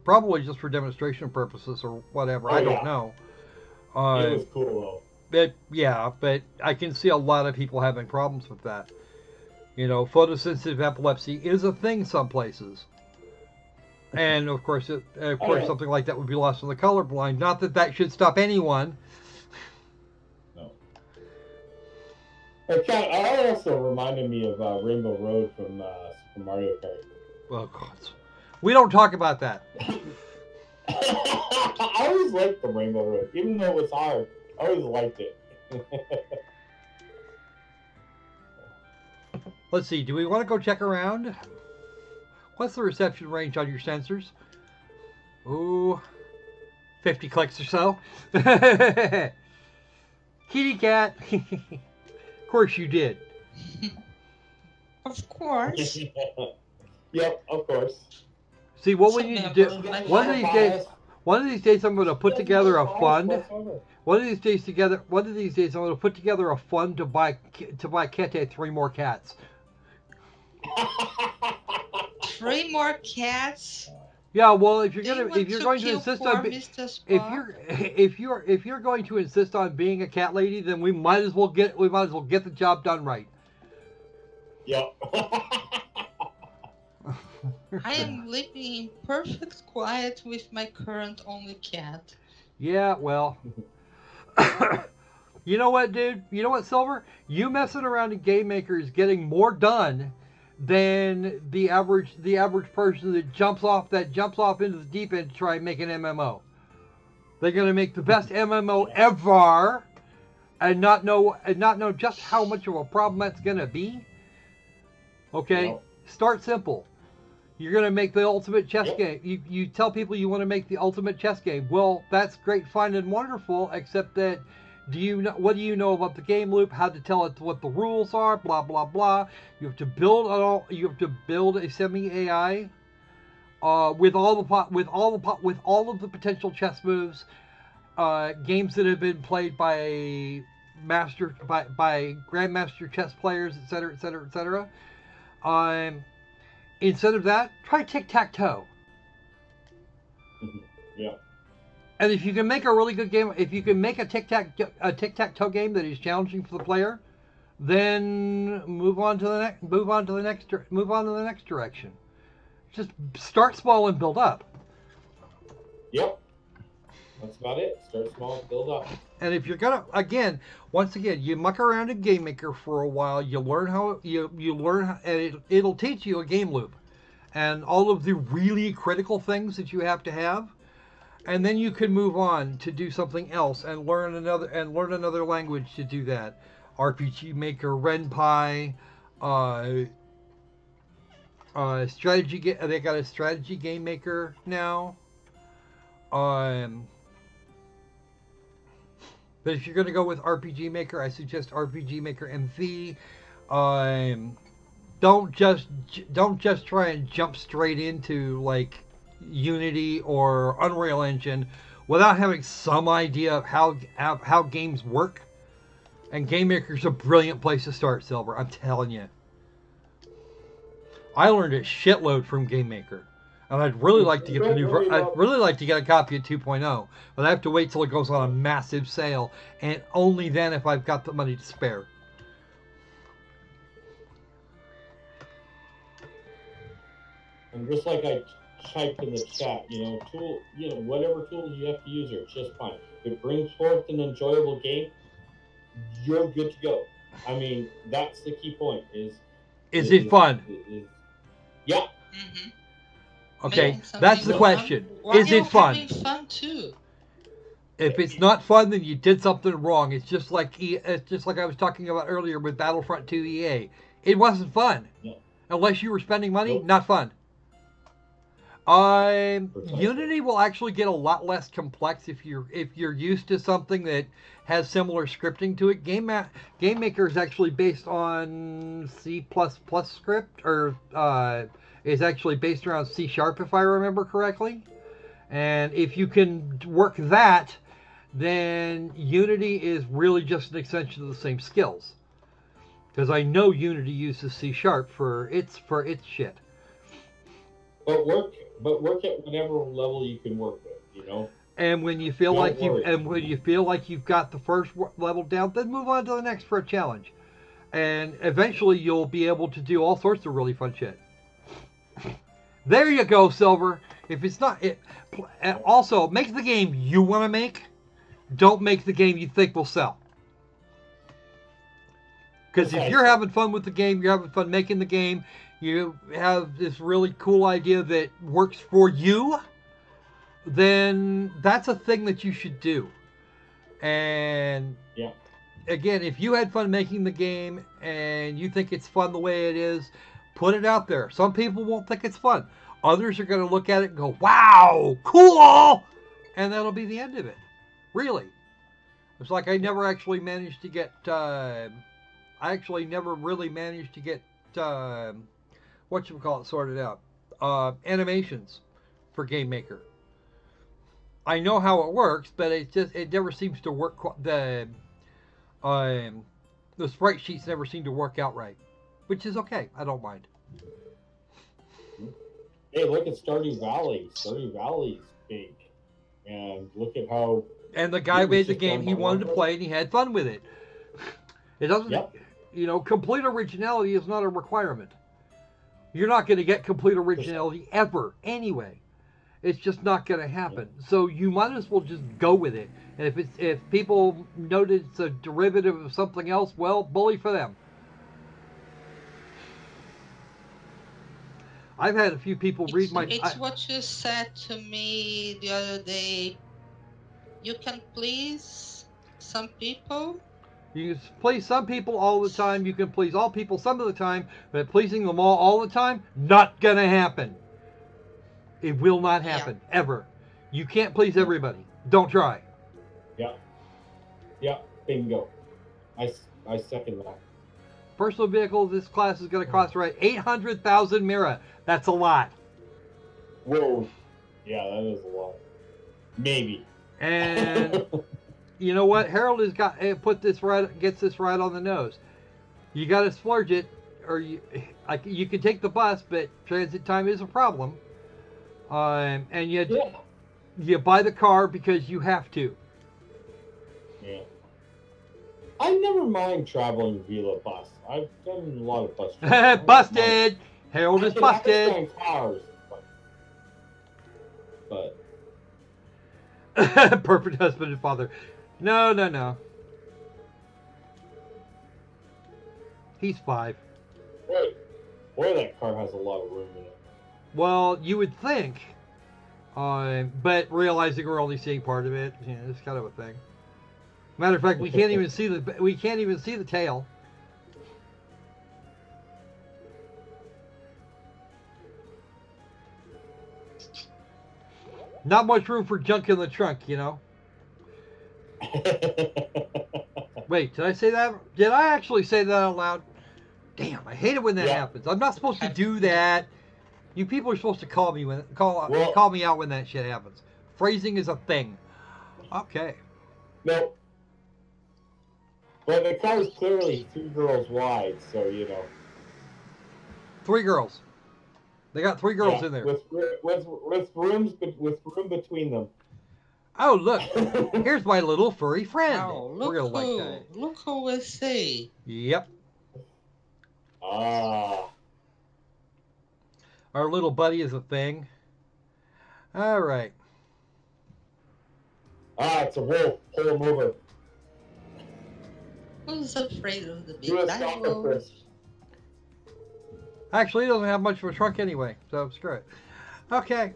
probably just for demonstration purposes or whatever. I don't know. It was cool though. But I can see a lot of people having problems with that. You know, photosensitive epilepsy is a thing some places. And of course, something like that would be lost on the colorblind. Not that that should stop anyone. No. It also reminded me of Rainbow Road from Super Mario Kart. Oh, God. We don't talk about that. I always liked the Rainbow Road. Even though it was hard, I always liked it. Let's see. Do we want to go check around? What's the reception range on your sensors? Ooh, 50 clicks or so. Kitty cat. Of course you did. Of course. Yep, of course. See, what we need to do, one of these days I'm going to put together a fund. One of these days I'm going to put together a fund to buy Kette 3 more cats. 3 more cats? Yeah, well, if you're going to insist on if you're going to insist on being a cat lady, then we might as well get the job done right. Yep. I am living in perfect quiet with my current only cat. Yeah, well. You know what, dude? You know what, Silver? You messing around in Game Maker is getting more done than the average person that jumps off into the deep end to try and make an MMO. They're gonna make the best MMO ever and not know just how much of a problem that's gonna be. Okay? Yep. Start simple. You're going to make the ultimate chess game. You tell people you want to make the ultimate chess game. Well, that's great, fine, and wonderful, except that what do you know about the game loop, how to tell it what the rules are, blah, blah, blah. You have to build a semi-AI with all of the potential chess moves, games that have been played by grandmaster chess players, etc., etc., etc. Instead of that, try tic-tac-toe. Yeah. And if you can make a really good game, if you can make a tic-tac-toe game that is challenging for the player, then move on to the next direction. Just start small and build up. Yep. That's about it. Start small and build up. And if you're gonna, once again, you muck around in Game Maker for a while, you learn how and it'll teach you a game loop, and all of the really critical things that you have to have, and then you can move on to do something else and learn another language to do that. RPG Maker, RenPy, strategy. They got a strategy game maker now. But if you're going to go with RPG Maker, I suggest RPG Maker MV. Don't just try and jump straight into like Unity or Unreal Engine without having some idea of how games work. And Game Maker's a brilliant place to start, Silver. I'm telling you. I learned a shitload from Game Maker. And I'd really like to get I'd really like to get a copy of 2.0, but I have to wait till it goes on a massive sale, and only then if I've got the money to spare. And just like I typed in the chat, whatever tools you have to use are just fine. If it brings forth an enjoyable game, you're good to go. I mean, that's the key point. Is it fun? Yeah. Mm-hmm. Okay, that's the question. Is it fun? Fun too. If it's not fun, then you did something wrong. It's just like I was talking about earlier with Battlefront 2 EA. It wasn't fun. No. Unless you were spending money, not fun. Unity will actually get a lot less complex if you're used to something that has similar scripting to it. Game Maker is actually based on C++ script, or is actually based around C# if I remember correctly. And if you can work that, then Unity is really just an extension of the same skills. Because I know Unity uses C# for its shit. But work at whatever level you can work with, And when you feel like you've got the first level down, then move on to the next for a challenge. And eventually you'll be able to do all sorts of really fun shit. There you go, Silver. If it's not it, also make the game you want to make. Don't make the game you think will sell. Because if you're having fun with the game, you're having fun making the game, you have this really cool idea that works for you, then that's a thing that you should do. And again, if you had fun making the game and you think it's fun the way it is, Put it out there. Some people won't think it's fun. Others are going to look at it and go, wow, cool! And that'll be the end of it. Really. It's like I never actually managed to get, whatchamacallit sorted out. Animations for Game Maker. I know how it works, but it never seems to work. The sprite sheets never seem to work out right, which is okay. I don't mind. Hey, look at Stardew Valley. Stardew Valley's big, and look at how. And the guy made the game he wanted to play, and he had fun with it. It doesn't, you know, complete originality is not a requirement. You're not going to get complete originality ever, anyway. It's just not going to happen. So you might as well just go with it. And if people notice it's a derivative of something else, well, bully for them. I've had a few people read my... It's what you said to me the other day. You can please some people. You can please some people all the time. You can please all people some of the time. But pleasing them all the time, not going to happen. It will not happen, ever. You can't please everybody. Don't try. Yeah, bingo. I second that. Personal vehicle, this class is going to cost right 800,000 Mira. That's a lot. Whoa. Yeah, that is a lot. Maybe. And you know what? Harold has gets this right on the nose. You got to splurge it, or you can take the bus, but transit time is a problem. And you buy the car because you have to. Yeah. I never mind traveling via bus. I've done a lot of bus travel. Busted! Harold is busted. I cars, but perfect husband and father. No. He's 5. Wait. Boy, that car has a lot of room in it. Well, you would think, but realizing we're only seeing part of it, it's kind of a thing. Matter of fact, we can't even see the tail. Not much room for junk in the trunk, you know. Wait, did I say that? Did I actually say that out loud? Damn, I hate it when that happens. I'm not supposed to do that. You people are supposed to call me call me out when that shit happens. Phrasing is a thing. Okay. No. But the car is clearly 2 girls wide, so you know. 3 girls. They got 3 girls in there. With room between them. Oh look! Here's my little furry friend. Oh, look who we see. Yep. Ah. Our little buddy is a thing. All right. It's a wolf. Pull him over. Who's afraid of the big dino? Actually, he doesn't have much of a trunk anyway, so screw it. Okay.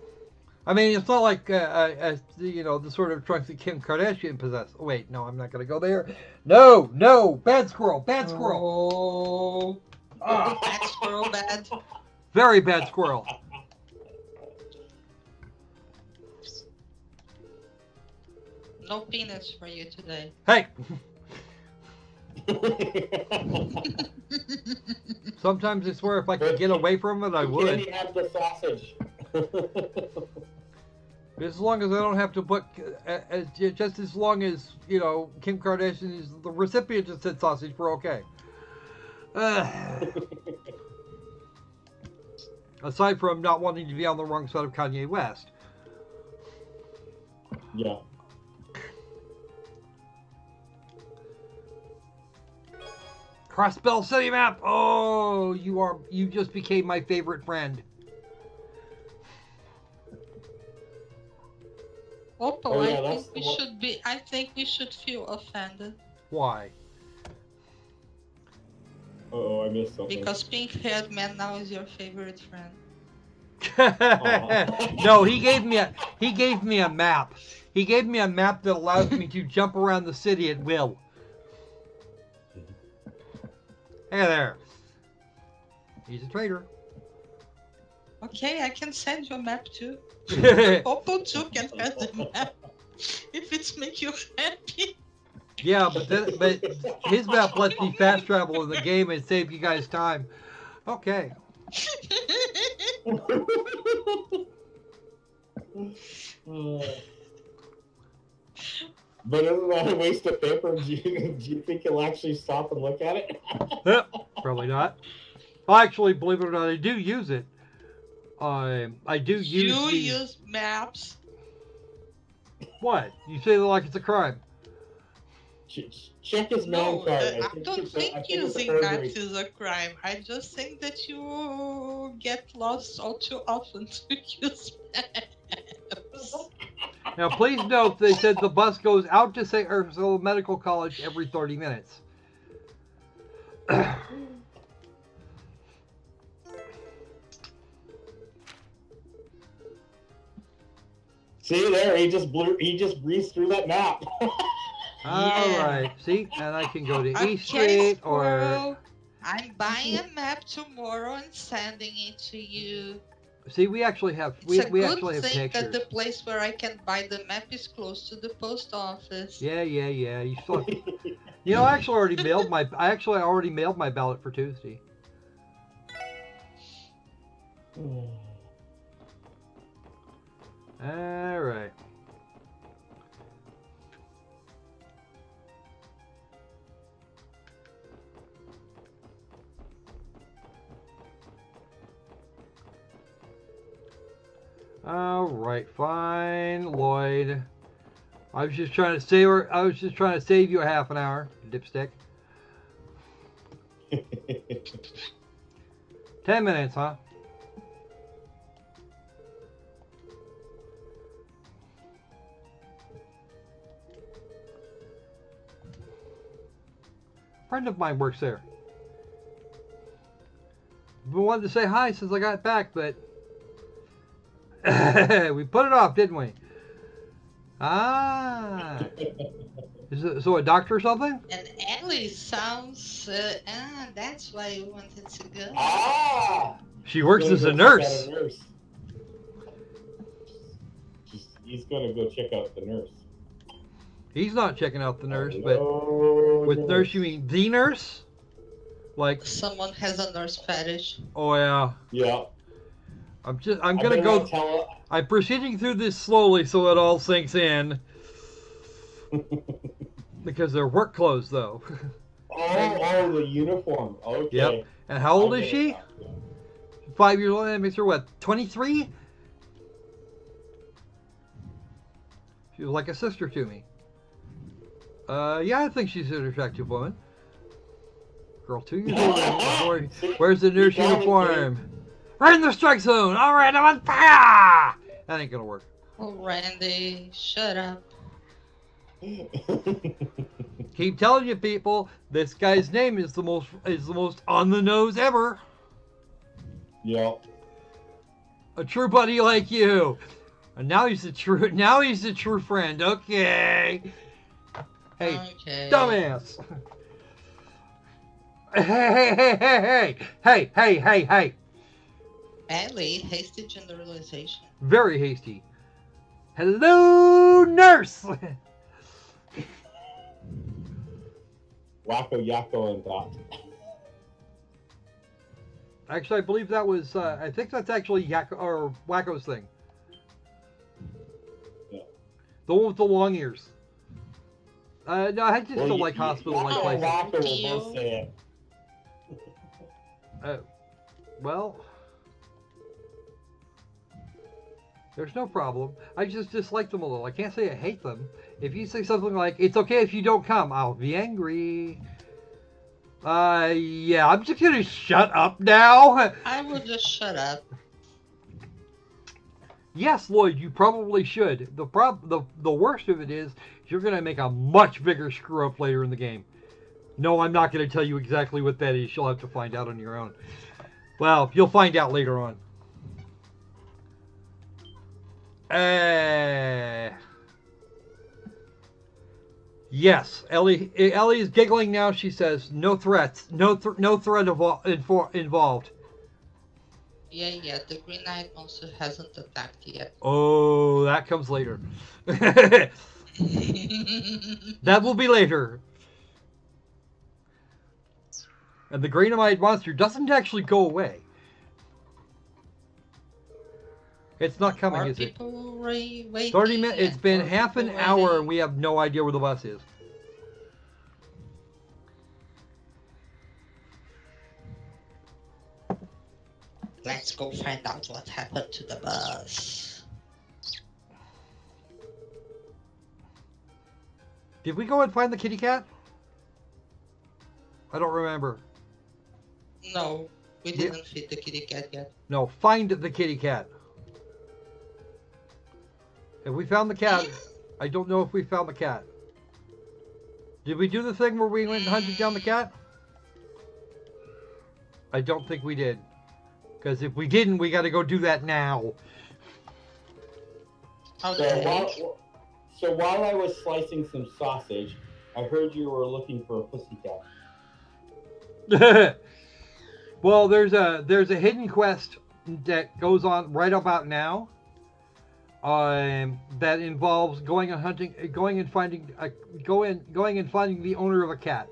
I mean, it's not like, the sort of trunks that Kim Kardashian possessed. Oh, wait, no, I'm not going to go there. No, bad squirrel. Oh. Bad squirrel, bad. Very bad squirrel. No peanuts for you today. Hey! Sometimes I swear if I could get away from it, I would. You can't have the sausage. As long as I don't have to put, just as long as, Kim Kardashian is the recipient of said sausage, we're okay. Aside from not wanting to be on the wrong side of Kanye West. Yeah. Crossbell City map. Oh, you just became my favorite friend. Opal, I think we should feel offended. Why? Uh-oh, I missed something. Because pink-haired man now is your favorite friend. No, he gave me a map. He gave me a map that allows me to jump around the city at will. Hey there. He's a traitor. Okay, I can send you a map too. Opal too can have the map if it's make you happy. Yeah, but his map lets me fast travel in the game and save you guys time. Okay. But isn't that a waste of paper? Do you think he'll actually stop and look at it? Probably not. Well, actually, believe it or not, I do use it. I do use. You use maps. What? You say that like it's a crime? Check his man card. I don't think using maps is a crime. I just think that you get lost all too often to use maps. Now, please note they said the bus goes out to St. Ursula Medical College every 30 minutes. See there, he just breezed through that map. Alright, see? And I can go to East Street or... I'm buying a map tomorrow and sending it to you. See, we actually have we actually have pictures. It's a good thing that the place where I can buy the map is close to the post office. Yeah. You still, you know, I actually already mailed my ballot for Tuesday. All right. Alright, fine, Lloyd. I was just trying to save you a half an hour, dipstick. 10 minutes, huh? A friend of mine works there. Been wanting to say hi since I got back, but we put it off, didn't we? Ah. Is it so a doctor or something? And Ellie sounds... that's why you wanted to go. Ah! She works as a nurse. He's going to go check out the nurse. He's not checking out the nurse, but with nurse you mean the nurse? Like someone has a nurse fetish. Oh yeah. Yeah. I'm proceeding through this slowly so it all sinks in. Because they're work clothes, though. Oh, the uniform. Okay. Yep. And how old is she? 5 years old. That makes her what? 23? She was like a sister to me. Yeah, I think she's an attractive woman. Girl, 2 years old. Where's the nurse uniform? We're in the strike zone! Alright, I'm on fire! That ain't gonna work. Oh, Randy, shut up. Keep telling you people, this guy's name is the most on the nose ever. Yep. A true buddy like you. And now he's a true friend. Okay. Hey, okay. Dumbass. Hey. Ellie, hasty generalization. Very hasty. Hello, nurse. Wacko, Yakko, and Dot. Actually, I believe that was, I think that's actually Yakko, or Wacko's thing. Yeah. The one with the long ears. No, I just don't like hospital-like places. Wacko will both say it. Well, there's no problem. I just dislike them a little. I can't say I hate them. If you say something like, it's okay if you don't come, I'll be angry. Yeah, I'm just gonna shut up now. I would just shut up. Yes, Lloyd, you probably should. The worst of it is, you're gonna make a much bigger screw up later in the game. No, I'm not gonna tell you exactly what that is. You'll have to find out on your own. Well, you'll find out later on. Yes, Ellie is giggling now. She says, "No threats, no threat involved." Yeah, the green-eyed monster hasn't attacked yet. Oh, that comes later. That will be later. And the green-eyed monster doesn't actually go away. It's not coming, is it? 30 minutes. It's been half an hour and we have no idea where the bus is. Let's go find out what happened to the bus. Did we go and find the kitty cat? I don't remember. No, we didn't feed the kitty cat yet. No, find the kitty cat. Have we found the cat? I don't know if we found the cat. Did we do the thing where we went and hunted down the cat? I don't think we did. Because if we didn't, we got to go do that now. Okay. So while I was slicing some sausage, I heard you were looking for a pussycat. Well, there's a hidden quest that goes on right about now. That involves going and hunting, going and finding the owner of a cat.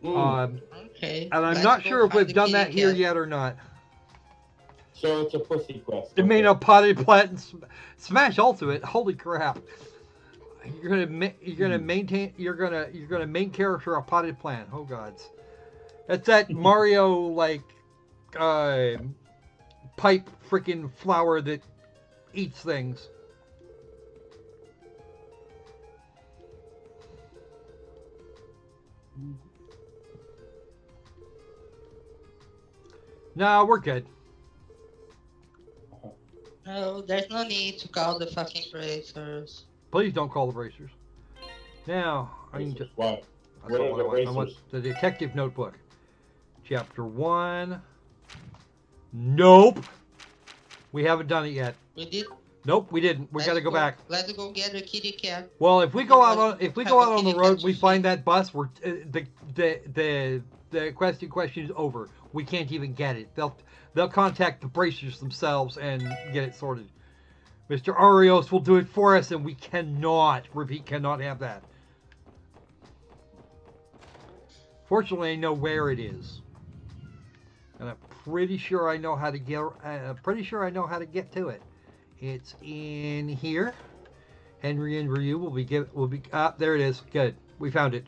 Okay. And I'm not sure if we've done that here yet or not. So it's a pussy quest. It made a potted plant and smash also it. Holy crap! You're gonna main character a potted plant. Oh gods, that's that Mario like pipe freaking flower that eats things. No, we're good. No, there's no need to call the fucking bracers. Please don't call the bracers. Now, I need to... What? That's not what I want. I want the detective notebook. Chapter 1. Nope. We haven't done it yet. We did. Nope, we didn't. We got to go back. Let's go get a kitty cat. Well, if we go out on the road, we find that bus. We're the question is over. We can't even get it. They'll contact the bracers themselves and get it sorted. Mr. Arios will do it for us, and we cannot have that. Fortunately, I know where it is, and I'm pretty sure I know how to get. To it. It's in here. Henry and Ryu will be there it is. Good. We found it.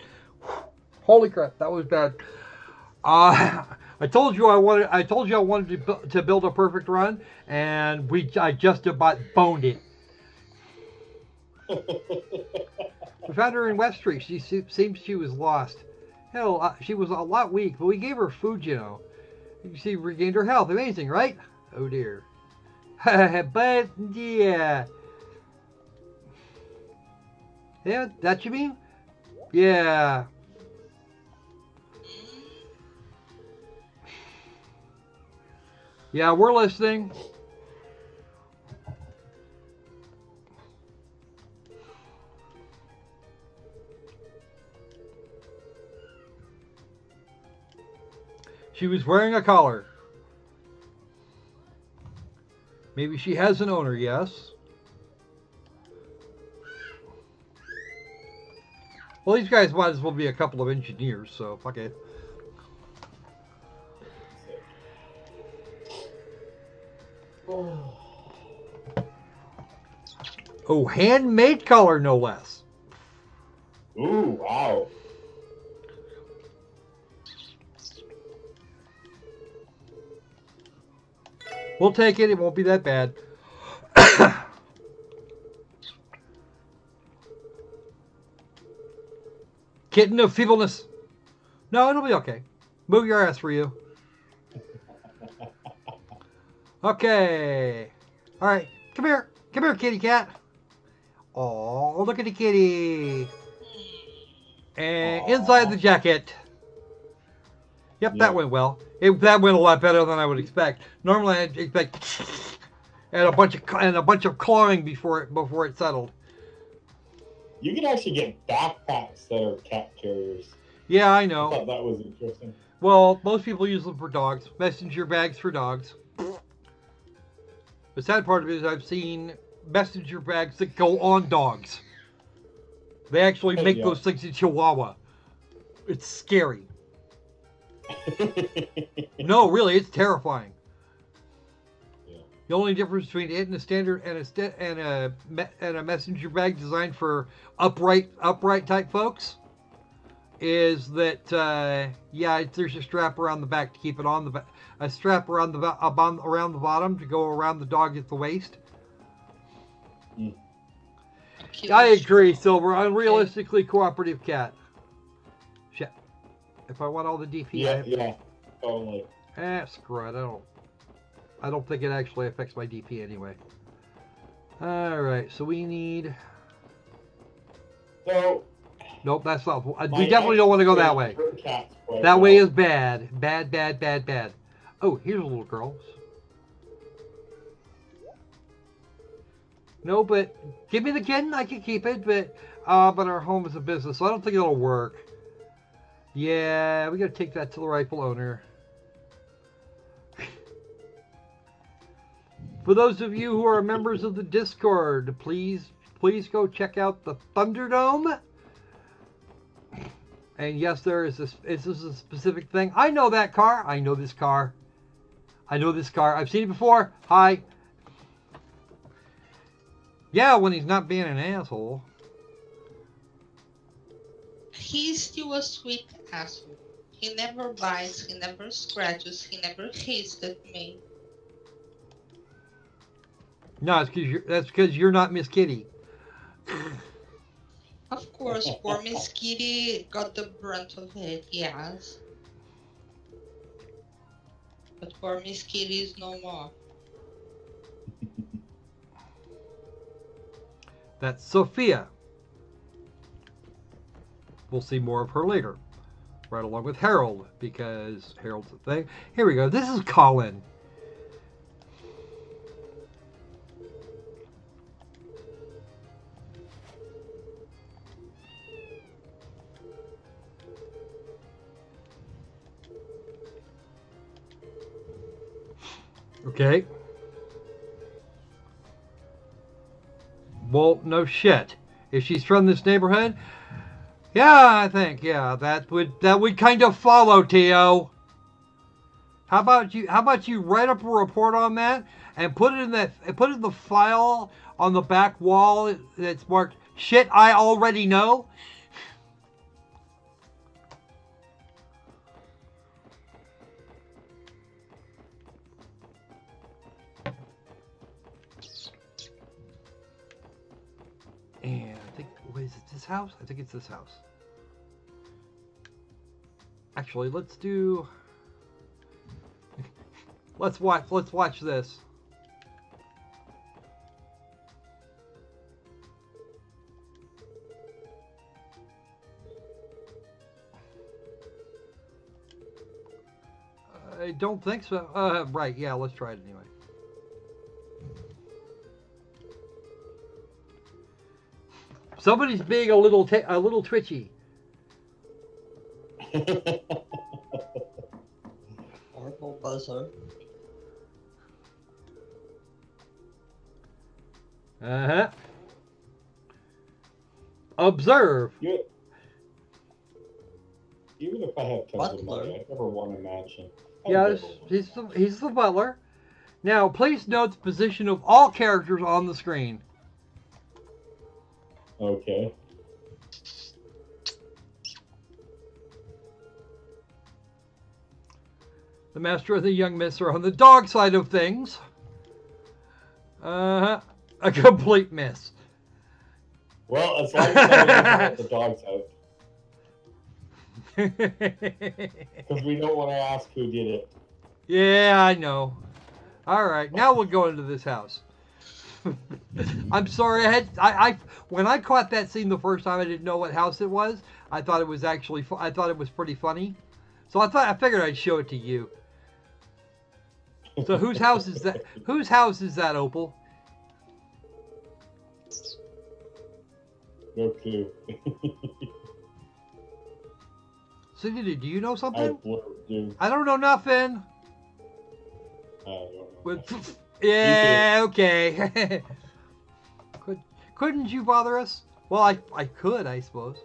Holy crap, that was bad. I told you I wanted to build a perfect run, and I just about boned it. We found her in West Street. She seems she was lost. Hell, she was a lot weak, but we gave her food, you know. She regained her health. Amazing, right? Oh dear. But yeah. Yeah, that you mean? Yeah. Yeah, we're listening. She was wearing a collar. Maybe she has an owner, yes. Well, these guys might as well be a couple of engineers, so fuck it. Oh, handmade collar, no less. Ooh, wow. We'll take it. It won't be that bad. Kitten of feebleness. No, it'll be okay. Move your ass for you. Okay. All right. Come here. Come here, kitty cat. Oh, look at the kitty. And inside the jacket. Yep, that went well. That went a lot better than I would expect. Normally, I'd expect and a bunch of clawing before it settled. You can actually get backpacks that are cat carriers. Yeah, I I know. thought that was interesting. Well, most people use them for dogs. Messenger bags for dogs. The sad part of it is I've seen messenger bags that go on dogs. They actually make Yeah. those things in Chihuahua. It's scary. No, really, it's terrifying. Yeah. The only difference between it and a standard and a messenger bag designed for upright type folks is that yeah, there's a strap around the back to keep it on the back, a strap around around the bottom to go around the dog at the waist. Mm. I agree, Silver. Unrealistically cooperative cat. Shit. If I want all the DP, Yeah, totally. Screw it. I don't think it actually affects my DP anyway. Alright, so we need... So... Nope, that's not... We definitely don't want to go that way. That way is bad. Bad. Oh, here's a little girl. No, but... Give me the kitten, I can keep it, but our home is a business, so I don't think it'll work. Yeah, we gotta take that to the rightful owner. For those of you who are members of the Discord, please go check out the Thunderdome. And yes, this is a specific thing. I know that car. I know this car. I've seen it before. Hi. Yeah, when he's not being an asshole. He's still a sweet asshole. He never bites, he never scratches, he never hissed at me. No, that's because you're not Miss Kitty. Of course, poor Miss Kitty got the brunt of it, yes. But poor Miss Kitty is no more. That's Sophia. We'll see more of her later. Right along with Harold, because Harold's a thing. Here we go. This is Colin. Okay. Well, no shit. If she's from this neighborhood, yeah, I think, yeah, that would kind of follow, Tio. How about you write up a report on that and put it in the file on the back wall that's marked shit I already know. And I think, what is it, this house? I think it's this house. Actually, let's watch this. I don't think so. Right, yeah, let's try it anyway. Somebody's being a little twitchy. Horrible buzzer. Uh-huh. Observe. Even if I have tons of money, I never want to mansion. Yes, he's the butler. Now, please note the position of all characters on the screen. Okay. The master and the young miss are on the dog side of things. A complete miss. Well, as long as I let the dogs out. Because we don't want to ask who did it. Yeah, I know. All right, now we'll go into this house. I'm sorry, when I caught that scene the first time, I didn't know what house it was. I thought it was actually, I thought it was pretty funny. So I figured I'd show it to you. So whose house is that? Whose house is that, Opal? No clue. Cindy, do you know I something? blurred, dude. I don't know nothing. I don't know. But, yeah, okay. Couldn't you bother us? Well, I could, I suppose.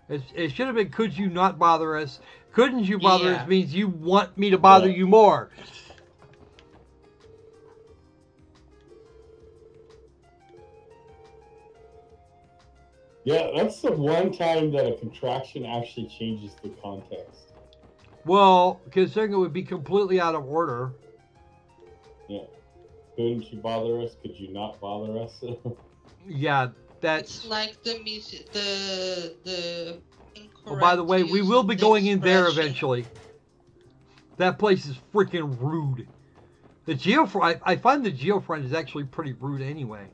It should have been, could you not bother us? Couldn't you bother us means you want me to bother you more. Yeah, that's the one time that a contraction actually changes the context. Well, considering it would be completely out of order. Yeah. Couldn't you bother us? Could you not bother us? Yeah, that's... It's like the music, the incorrect. Oh, by the way, we will be going in there eventually. That place is freaking rude. The geofront, I find the geofront is actually pretty rude anyway.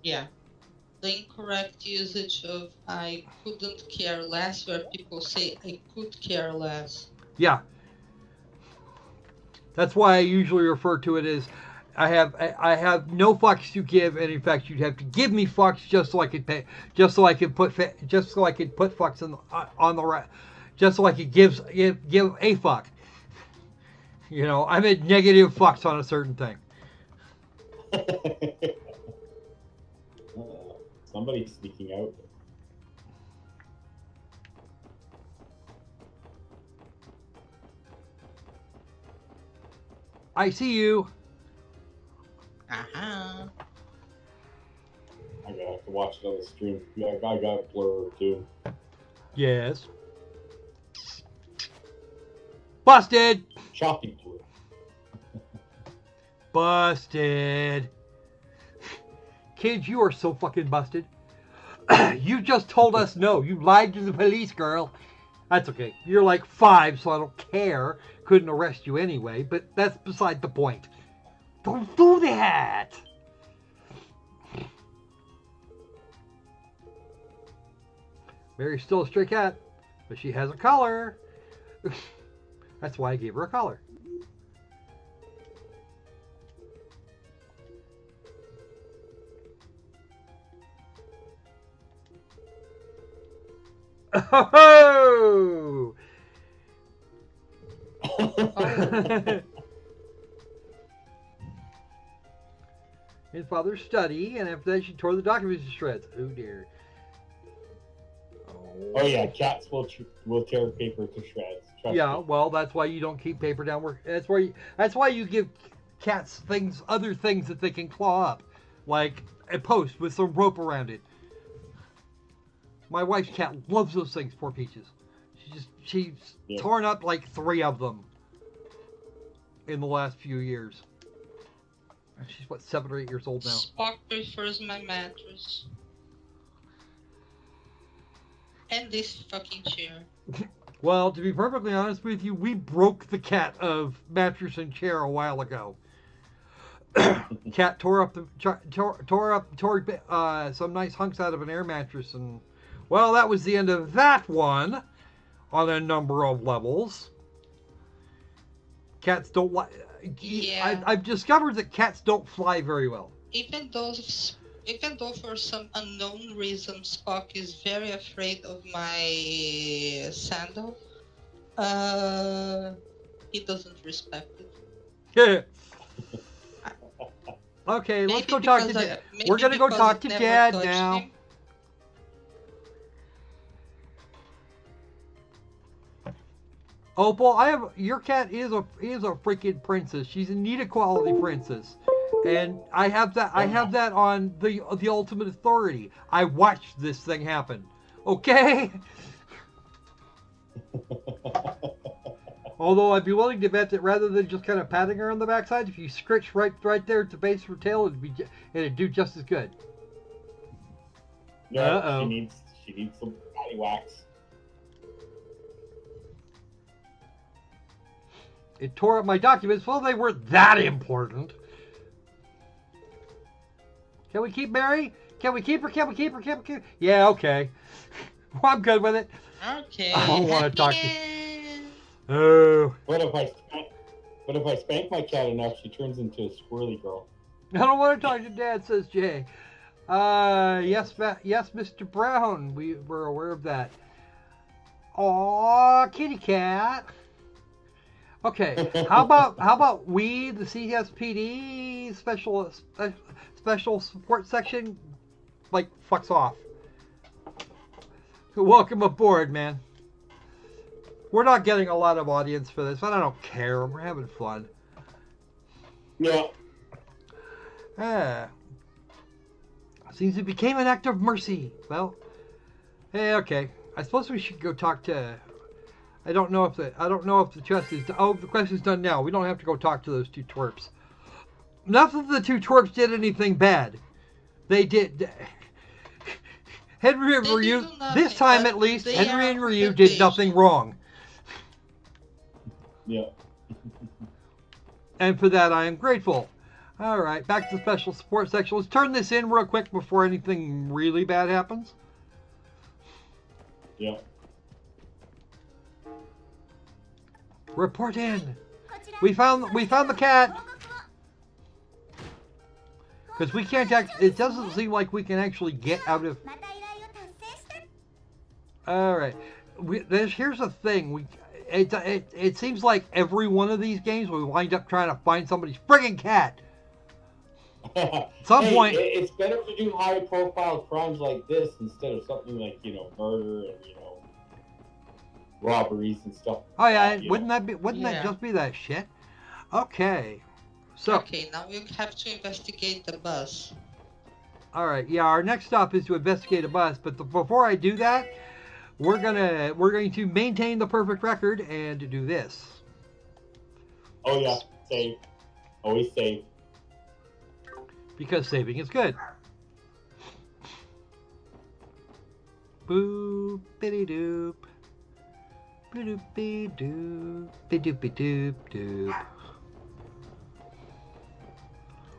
Yeah. The incorrect usage of I couldn't care less, where people say I could care less. Yeah. That's why I usually refer to it as I have no fucks to give, and in fact you'd have to give me fucks just so I could pay, just so I could put fucks on the just so I could give a fuck. You know, I'm at negative fucks on a certain thing. Somebody's sneaking out. I see you. Uh-huh. I'm gonna have to watch it on the stream. Yeah, I got blur too. Yes. Busted. Choppy blur. Busted. Kids, you are so fucking busted. You just told us no. You lied to the police, girl. That's okay. You're like 5, so I don't care. Couldn't arrest you anyway, but that's beside the point. Don't do that. Mary's still a stray cat, but she has a collar. That's why I gave her a collar. Oh! His father's study, and after that she tore the documents to shreds. Oh dear. Oh yeah, cats will tear paper to shreds. Trust Yeah, me. well, that's why you don't keep paper down where. That's why you give cats other things that they can claw up, like a post with some rope around it. My wife's cat loves those things. Poor Peaches. She's torn up like 3 of them in the last few years. She's what, 7 or 8 years old now. Spock prefers my mattress. And this fucking chair. Well, to be perfectly honest with you, we broke the cat of mattress and chair a while ago. Cat tore some nice hunks out of an air mattress, and well, that was the end of that one on a number of levels. Cats don't like. Yeah. I've discovered that cats don't fly very well. Even though for some unknown reason Spock is very afraid of my sandal, he doesn't respect it. Okay, let's Maybe go talk to because Dad. We're gonna go talk to Dad now. him. Opal, your cat is a freaking princess. She's a Nita quality princess, and I have that on the ultimate authority. I watched this thing happen. Okay. Although I'd be willing to bet that rather than just kind of patting her on the backside, if you scratch right there at the base of her tail, it'd do just as good. No, she needs some patty wax. It tore up my documents. Well, they weren't that important. Can we keep Mary? Can we keep her? Can we keep her? Can we keep her? Yeah, okay. Well, I'm good with it. Okay. I don't want to talk to you. Oh. What if I But if I spank my cat enough, she turns into a squirrely girl. I don't want to talk to Dad, says Jay. Yes, Mr. Brown. We're aware of that. Aw, kitty cat. Okay, how about we, the CSPD special support section, like fucks off. Welcome aboard, man. We're not getting a lot of audience for this, but I don't care. We're having fun. Yeah. Seems it became an act of mercy. Well, hey, okay. I suppose we should go talk to. I don't know if the quest is done. Oh, the quest is done now. We don't have to go talk to those two twerps. Not that the two twerps did anything bad. They did. Henry and Ryu, this time at least, Henry and Ryu did nothing wrong. Yeah. And for that, I am grateful. All right, back to the special support section. Let's turn this in real quick before anything really bad happens. Yeah. Report in. We found the cat. Because we can't it doesn't seem like we can actually get out of. All right. Here's the thing. It seems like every one of these games we wind up trying to find somebody's friggin' cat. At some point, it's better to do high-profile crimes like this instead of something like murder and robberies and stuff. Oh yeah, wouldn't that just be that shit? Okay. So. Okay, now we have to investigate the bus. All right. Yeah, our next stop is to investigate a bus, but before I do that, we're going to maintain the perfect record and do this. Oh yeah, save. Always save. Because saving is good. Boop, biddy doop. Boop-doop-be doop. Be-doop-be-doop doop.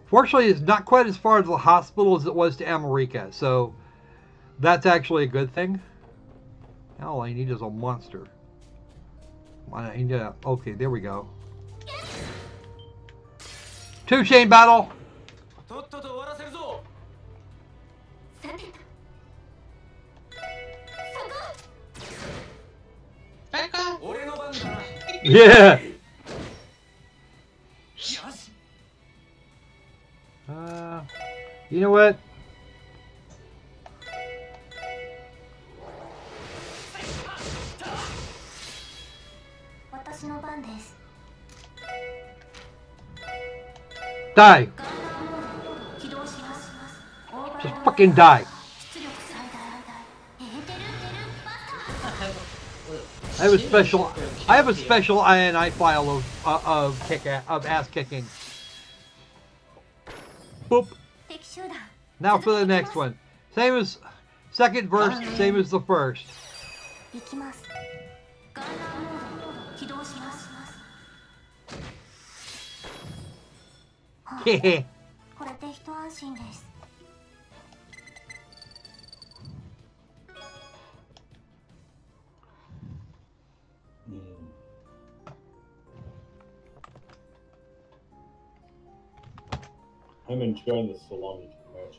Fortunately, it's not quite as far to the hospital as it was to Amorica, so that's actually a good thing. All I need is a monster. Okay, there we go. 2-chain battle! Yeah! You know what? Die! Just fucking die! I have a special INI file of ass kicking. Boop. Now for the next one. Same as second verse, same as the first. Yeah. I'm enjoying the salami too much.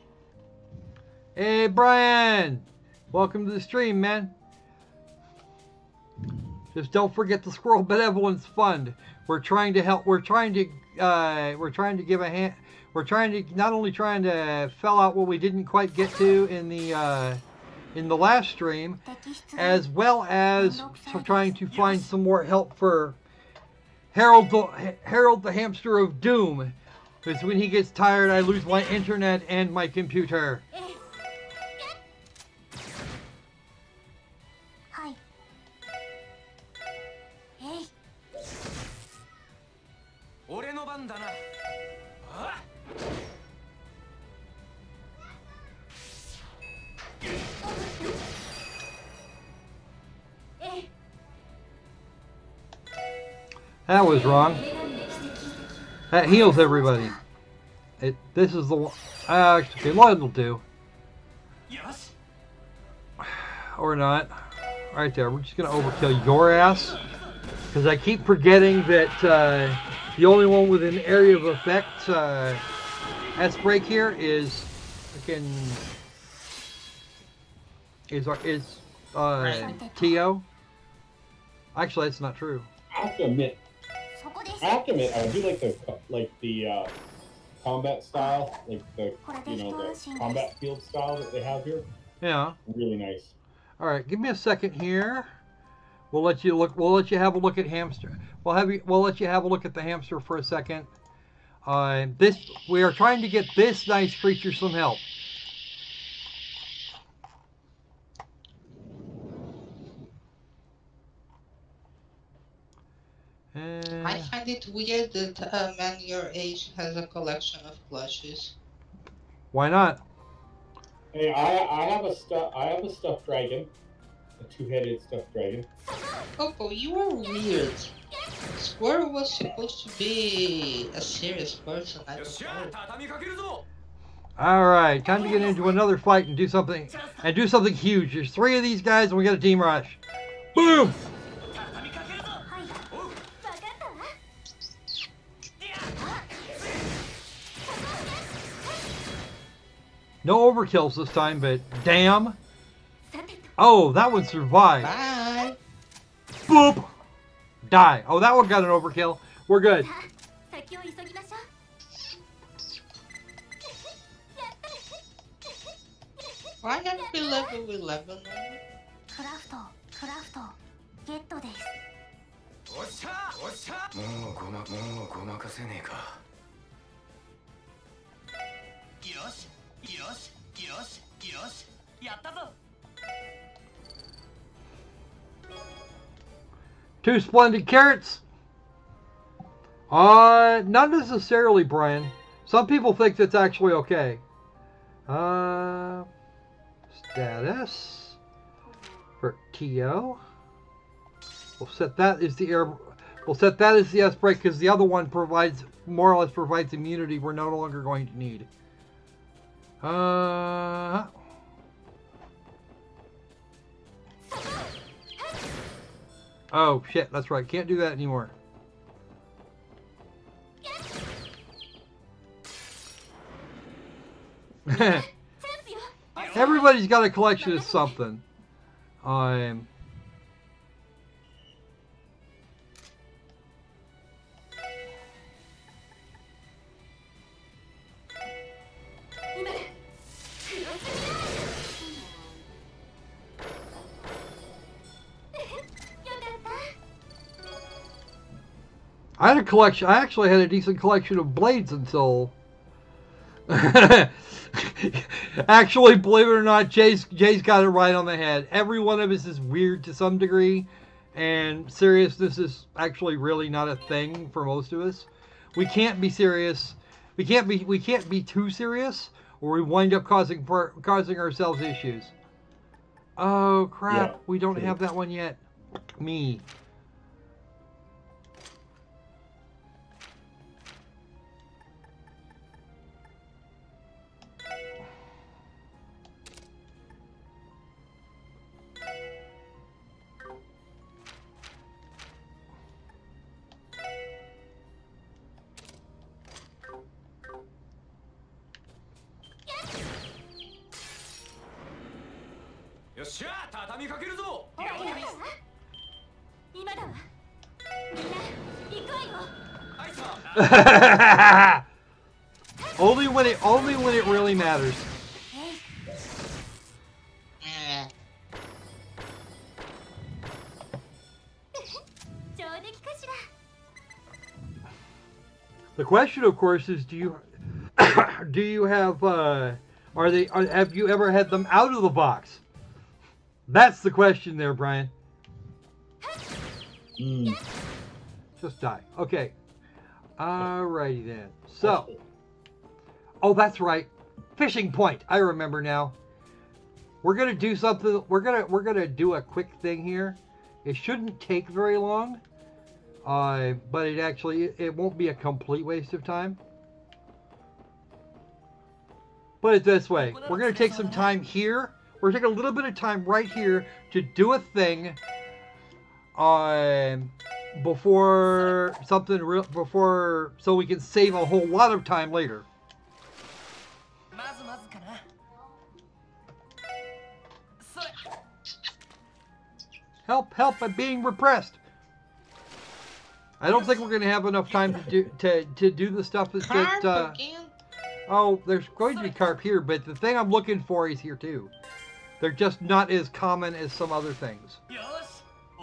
Hey Brian, welcome to the stream, man. Just don't forget the Squirrel Benevolence Fund. We're trying to help. We're trying to give a hand. We're not only trying to fill out what we didn't quite get to in the last stream, as well as trying to find some more help for Harold the Hamster of Doom. Because when he gets tired, I lose my internet and my computer. That was wrong. That heals everybody. This is the one. Okay, one will do. Or not. Right there. We're just gonna overkill your ass because I keep forgetting that The only one with an area of effect S-break here is freaking T.O. Actually, that's not true. I have to admit, I do like the combat style, like the the combat field style that they have here. Yeah. Really nice. All right, give me a second here. We'll let you look. We'll let you have a look at hamster. We'll let you have a look at the hamster for a second. We are trying to get this nice creature some help. I find it weird that a man your age has a collection of plushies. Why not? Hey, I have a stuffed dragon, a two-headed stuffed dragon. Opal, you are weird. Squirrel was supposed to be a serious person. I don't know. All right, time to get into another fight and do something huge. There's 3 of these guys, and we got a team rush. Boom! No overkills this time, but damn. Oh, that one survived. Bye. Boop. Die. Oh, that one got an overkill. We're good. Why aren't we level 11? Two splendid carrots. Not necessarily, Brian. Some people think that's actually okay. Status for TO. We'll set that as the air. We'll set that as the S break because the other one provides more or less provides immunity we're no longer going to need. Oh shit, that's right. Can't do that anymore. Everybody's got a collection of something. I had a collection. I actually had a decent collection of blades until. Actually, believe it or not, Jay's got it right on the head. Every one of us is weird to some degree, and seriousness is actually really not a thing for most of us. We can't be serious. We can't be too serious, or we wind up causing ourselves issues. Oh crap! Yeah, we don't have that one yet. Me. only when it really matters. The question, of course, is do you have have you ever had them out of the box? That's the question there, Brian. Just die. Okay. Alrighty then. So, oh, that's right. Fishing point. I remember now. We're gonna do something. We're gonna do a quick thing here. It shouldn't take very long. But it won't be a complete waste of time. Put it this way. We're gonna take some time here. We're taking a little bit of time right here to do a thing. before something real, before, so we can save a whole lot of time later. Help, help, I'm being repressed. I don't think we're going to have enough time to do the stuff that oh, there's going to be carp here, but the thing I'm looking for is here too. They're just not as common as some other things.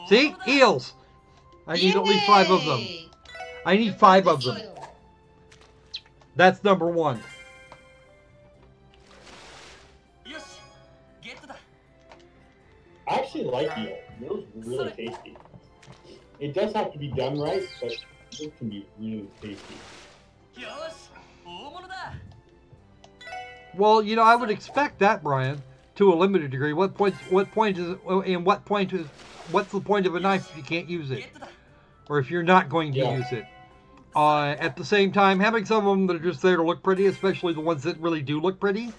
See? Eels! I need at least 5 of them. I need 5 of them. That's number 1. I actually like eel. Eel's really tasty. It does have to be done right, but it can be really tasty. Well, you know, I would expect that, Brian, to a limited degree. What's the point of a knife if you can't use it? Or if you're not going to use it? At the same time, having some of them that are just there to look pretty, especially the ones that really do look pretty,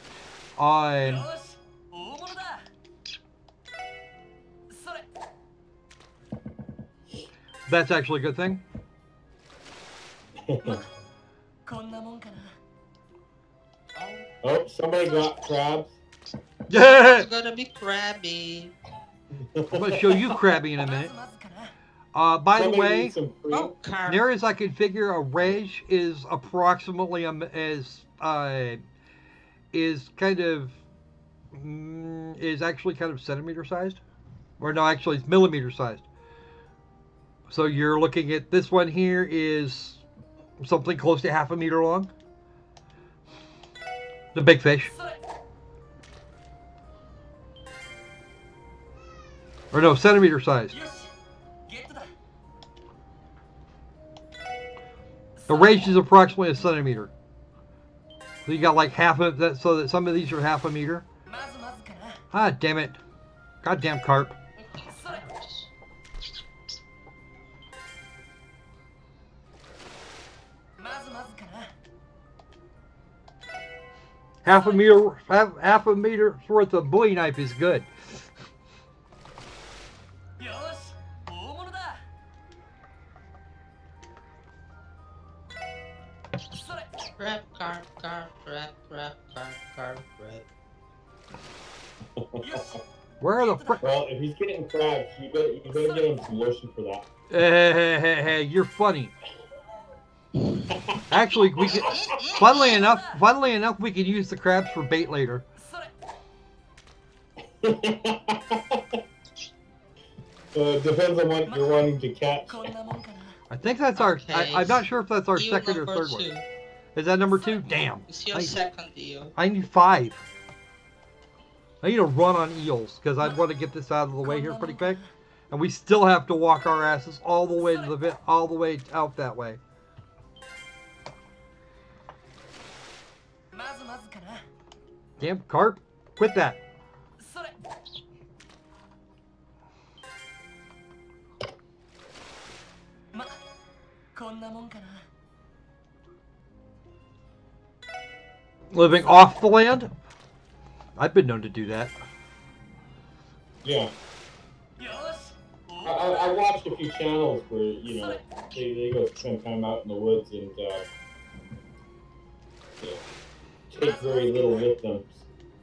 that's actually a good thing. Oh, somebody got crabs. Yeah! It's gonna be crabby. I'm going to show you crabby in a minute. By the way, near as I can figure, a reg is approximately is actually kind of centimeter sized, or no, actually it's millimeter sized. So you're looking at this one here is something close to 1/2 meter long. The big fish. Or no, centimeter sized. The range is approximately a centimeter. So you got like half of that, so that some of these are 1/2 meter. Ah, damn it. Goddamn carp. Half a meter's worth of Bowie knife is good. Where are the Well, if he's getting crabs, you better get him some lotion for that. Hey, you're funny. Actually, we could, funnily enough, we could use the crabs for bait later. Depends on what you're wanting to catch. I think that's our. Okay. I'm not sure if that's our second or third one. Is that number 2? Damn. It's your second eel. I need 5. I need to run on eels because I want to get this out of the way here pretty quick, and we still have to walk our asses all the way to all the way out that way. Damn carp, quit that. Living off the land? I've been known to do that. Yeah. I watched a few channels where, you know, they go spend time out in the woods and you know, take very little with them,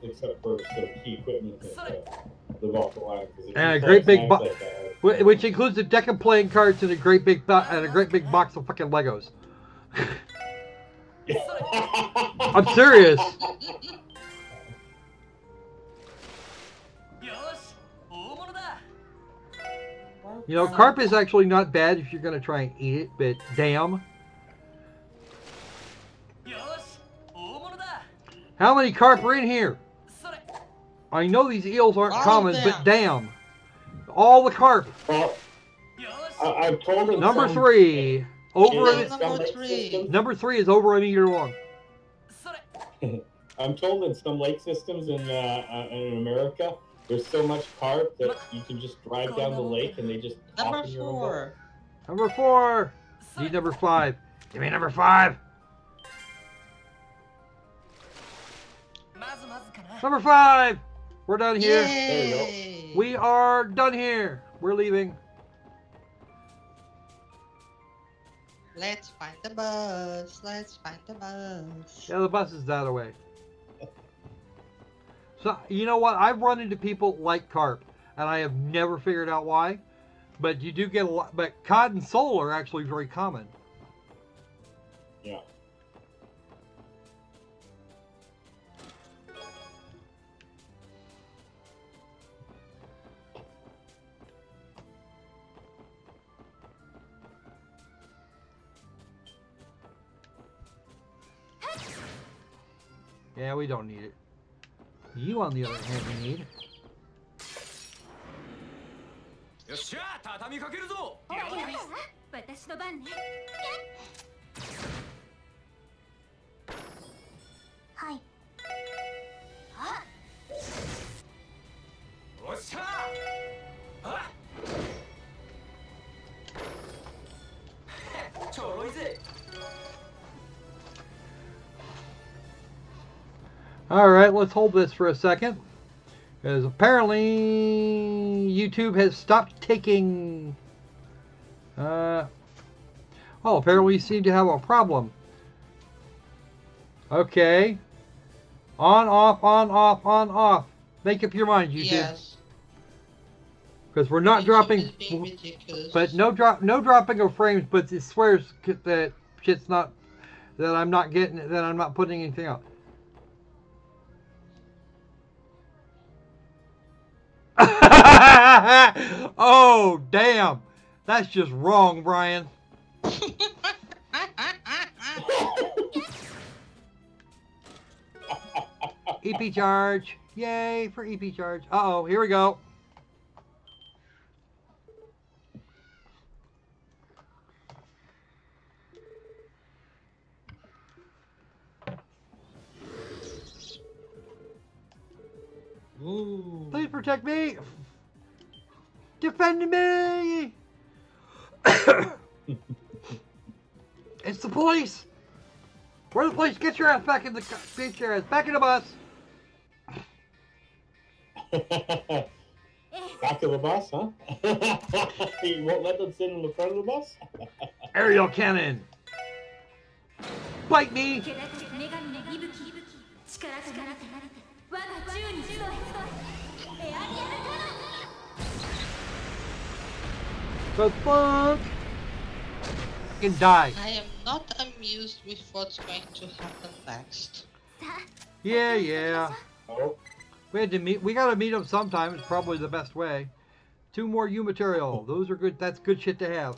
except for some key equipment that live off the line. And a great big box, like which includes a deck of playing cards and a great big box of fucking Legos. I'm serious. You know, carp is actually not bad if you're going to try and eat it, but damn. How many carp are in here? I know these eels aren't common, but damn. All the carp. Well, I've told them number 3. Number 3 is over a meter long. I'm told in some lake systems in America, there's so much carp that you can just drive down the lake and they just pop in your boat. Number 4. Need number 5. Give me number 5. Number 5. We're done here. There you go. We are done here. We're leaving. Let's find the bus. Let's find the bus. Yeah, the bus is that away. So, you know what? I've run into people like carp, and I have never figured out why. But you do get a lot. But cod and sole are actually very common. Yeah. Yeah, we don't need it. You, on the other hand, we need. Alright, let's hold this for a second. Because apparently YouTube has stopped taking... oh, apparently you seem to have a problem. Okay. On, off, on, off, on, off. Make up your mind, YouTube. Yes. Because we're not dropping... But no dropping of frames, but it swears that shit's not... That I'm not getting... That I'm not putting anything out. Oh, damn. That's just wrong, Brian. EP charge. Yay for EP charge. Uh-oh, here we go. Ooh. Please protect me. Defend me. It's the police. We're the police. Get your ass back in the back in the bus. Back of the bus, huh? You won't let them sit in the front of the bus? Aerial cannon. Bite me. The fuck? Fucking die. I am not amused with what's going to happen next. Yeah, yeah. Oh. We had to meet. We gotta meet them sometime. It's probably the best way. 2 more U material. Those are good. That's good shit to have.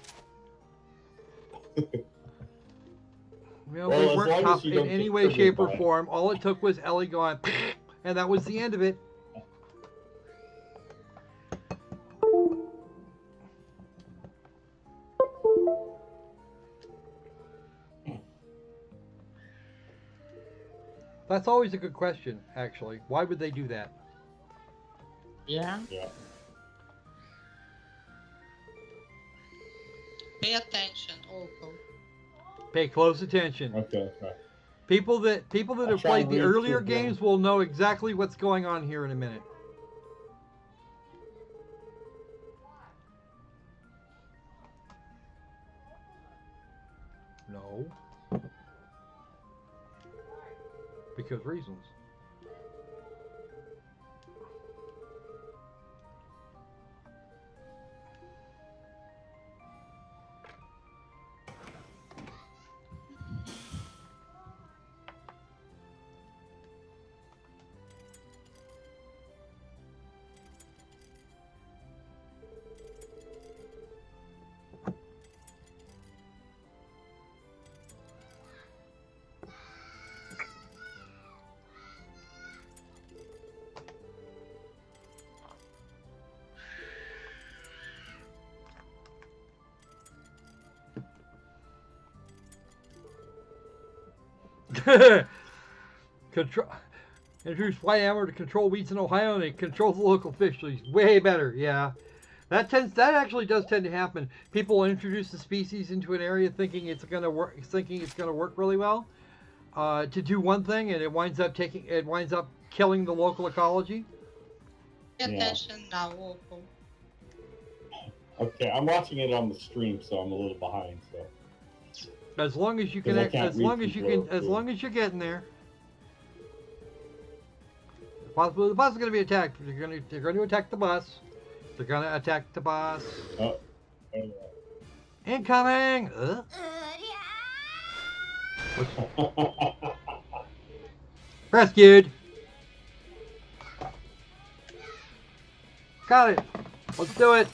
Well, Well, they as weren't long as tough you in don't any get way, triggered shape, or by it. form. All it took was Ellie going, and that was the end of it. That's always a good question, actually. Why would they do that? Yeah. Yeah. Pay attention, Opal. Pay close attention. Okay, okay. People that I'll have try played and the read earlier through them. games will know exactly what's going on here in a minute. No. Because reasons. Introduce white hammer to control weeds in Ohio, and it controls the local fisheries. Way better, yeah. That actually does tend to happen. People introduce the species into an area thinking it's gonna work, really well, to do one thing, and it winds up killing the local ecology. Pay attention now, Opal. Okay, I'm watching it on the stream, so I'm a little behind. So As long as you can, as long as you're getting there. Possibly the bus is going to be attacked. They're going to attack the bus. They're going to attack the bus. Oh. Incoming! Rescued! Got it! Let's do it!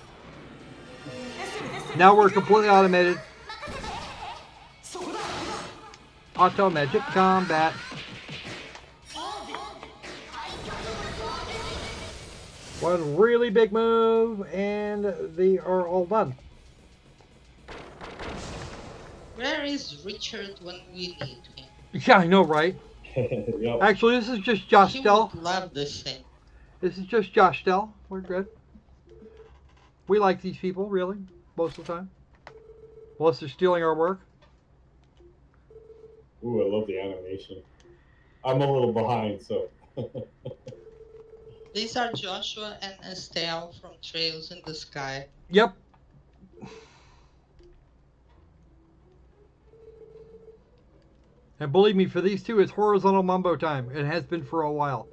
Now we're completely automated. Auto magic combat. One really big move, and they are all done. Where is Richard when we need him? Yeah, I know, right? Yep. Actually, this is just Josh He Dell. would love this thing. This is just Josh Dell. We're good. We like these people, really, most of the time. Unless they're stealing our work. Ooh, I love the animation. I'm a little behind, so. These are Joshua and Estelle from Trails in the Sky. Yep. And believe me, for these two, it's horizontal mumbo time. It has been for a while.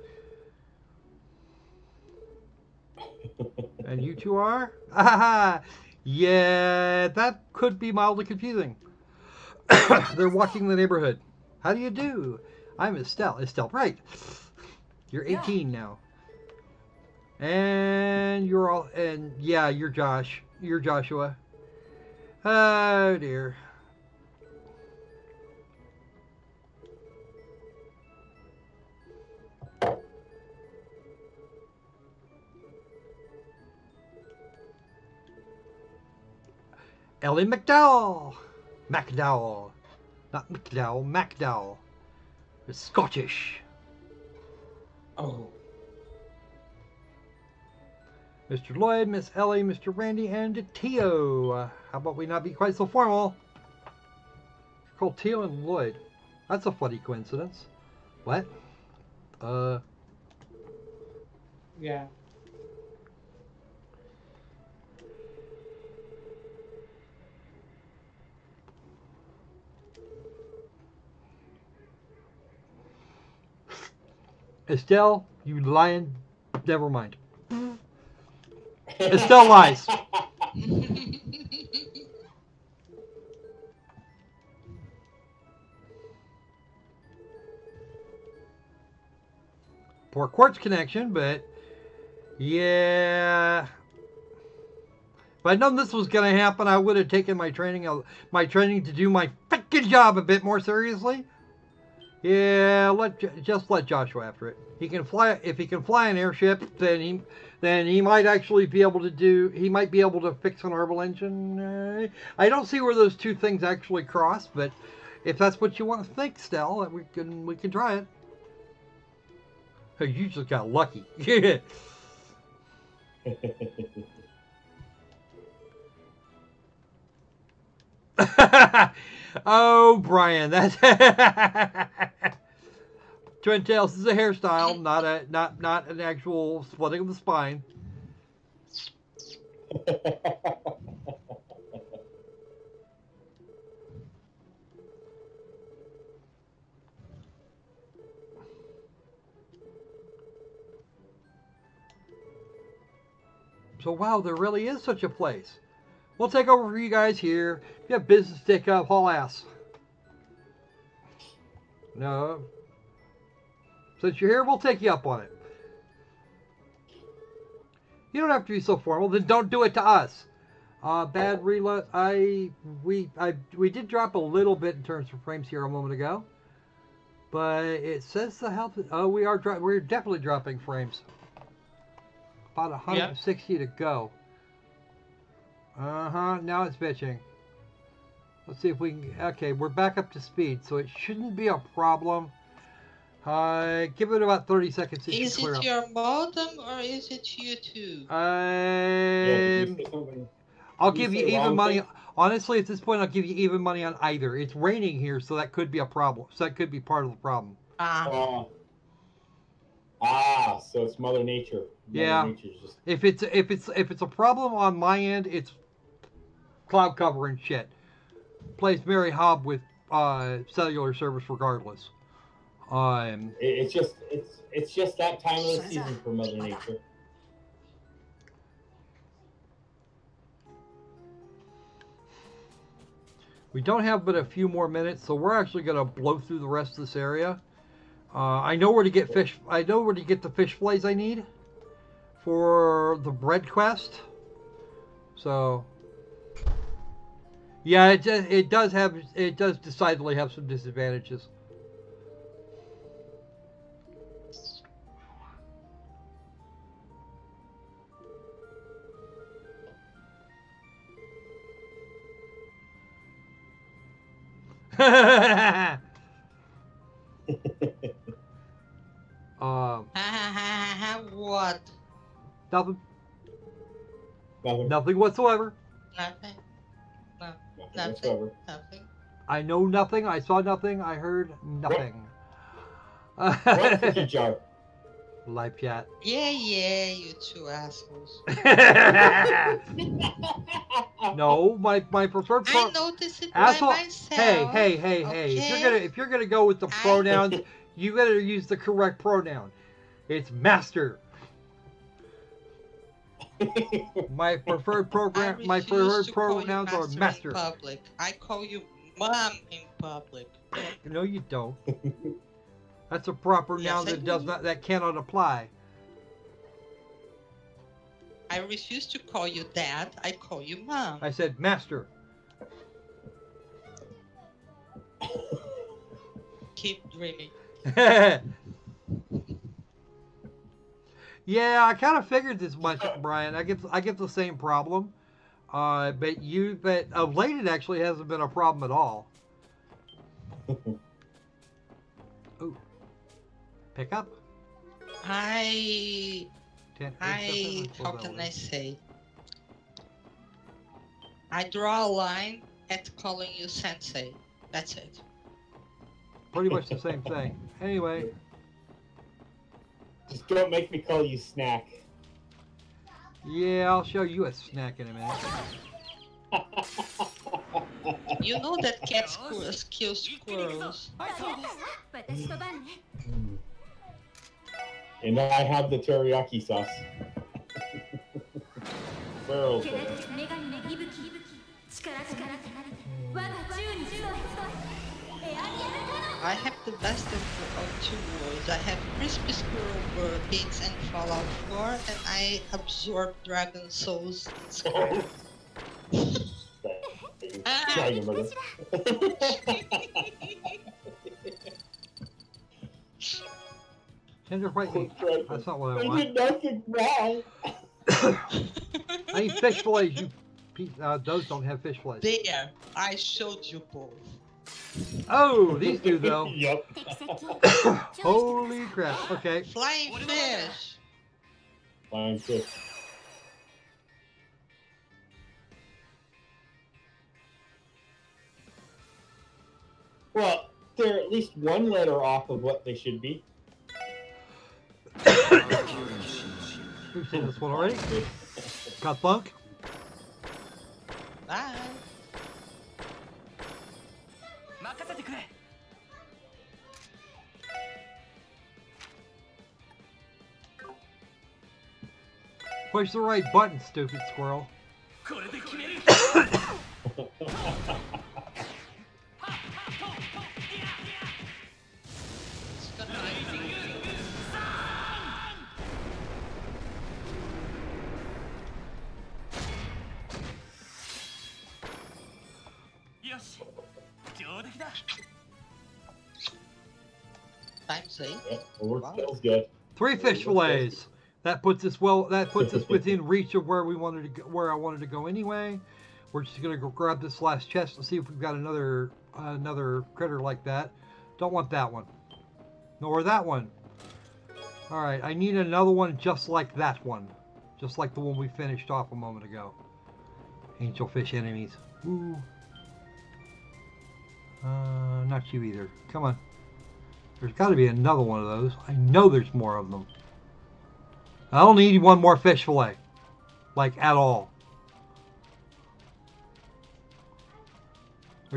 And you two are? Ah, yeah, that could be mildly confusing. They're walking the neighborhood. How do you do? I'm Estelle. Estelle, right. You're 18 now. And you're all, and yeah, you're Josh. You're Joshua. Oh dear. Ellie McDowell. McDowell. Not McDowell, McDowell. It's Scottish. Oh. Mr. Lloyd, Miss Ellie, Mr. Randy, and Tio. How about we not be quite so formal? Call Tio and Lloyd. That's a funny coincidence. What? Yeah. Estelle, you lying. Never mind. Estelle lies. Poor quartz connection, but yeah. If I'd known this was going to happen, I would have taken my training to do my freaking job a bit more seriously. Yeah, just let Joshua after it. He can fly. If he can fly an airship, then he might actually be able to do. He might be able to fix an orbital engine. I don't see where those two things actually cross, but if that's what you want to think, Stell, we can try it. You just got lucky. Oh, Brian, that's Twin Tails is a hairstyle, not an actual splitting of the spine. So wow, there really is such a place. We'll take over for you guys here. If you have business to take up, haul ass. No. Since you're here, we'll take you up on it. You don't have to be so formal. Then don't do it to us. Bad reload. We did drop a little bit in terms of frames here a moment ago, but it says the health. Oh, we're definitely dropping frames. About 160 to go. Now it's bitching. Let's see if we can. Okay, we're back up to speed, so it shouldn't be a problem. Give it about 30 seconds. Is it your modem or is it you two? I'll give you even money. Honestly, at this point, I'll give you even money on either. It's raining here, so that could be a problem. So that could be part of the problem. So it's Mother Nature. Mother Nature's just... If it's a problem on my end, it's cloud cover and shit. plays Mary Hobb with cellular service regardless. It's just that time of the season for Mother Nature. We don't have but a few more minutes, so we're actually going to blow through the rest of this area. I know where to get fish. I know where to get the fish fillets I need for the bread quest. So, yeah, it does decidedly have some disadvantages. What? Nothing. Nothing whatsoever. Nothing. No. Nothing whatsoever. Nothing. I know nothing. I saw nothing. I heard nothing. What cookie jar? Live chat. Yeah, you two assholes. No, my preferred. I noticed it asshole. by myself. Hey. Okay. If you're gonna go with the pronouns, you gotta use the correct pronoun. It's master. My preferred pronouns are master. In public. I call you mom in public. No, you don't. That's a proper noun that cannot apply. I refuse to call you dad. I call you mom. I said master. Keep dreaming. Yeah, I kind of figured this much, Brian. I get the same problem, but of late it actually hasn't been a problem at all. Ooh, pick up. How can I say? I draw a line at calling you sensei. That's it. Pretty much the same thing. Anyway. Just don't make me call you snack. Yeah, I'll show you a snack in a minute. You know that cats kill squirrels. And I have the teriyaki sauce. Squirrels. I have the best of two worlds. I have crispy squirrel beats and Fallout 4, and I absorb dragon souls in Skyrim. Tender white meat. That's not what I want. I did nothing wrong. I need fish fillets. Those don't have fish fillets. There, I showed you both. Oh, these do though. Yep. Holy crap. Okay. Flying fish. Flying fish. Well, they're at least one letter off of what they should be. We've seen this one already. Got bunk. Bye. Push the right button, stupid squirrel. Time's 8. Yeah, feels good. 3 fish fillets. That puts us within reach of where I wanted to go anyway. We're just gonna go grab this last chest and see if we've got another critter like that. Don't want that one. Nor that one. Alright, I need another one just like that one. Just like the one we finished off a moment ago. Angelfish enemies. Ooh. Not you either. Come on. There's got to be another one of those. I know there's more of them. I don't need one more fish fillet. Like, at all.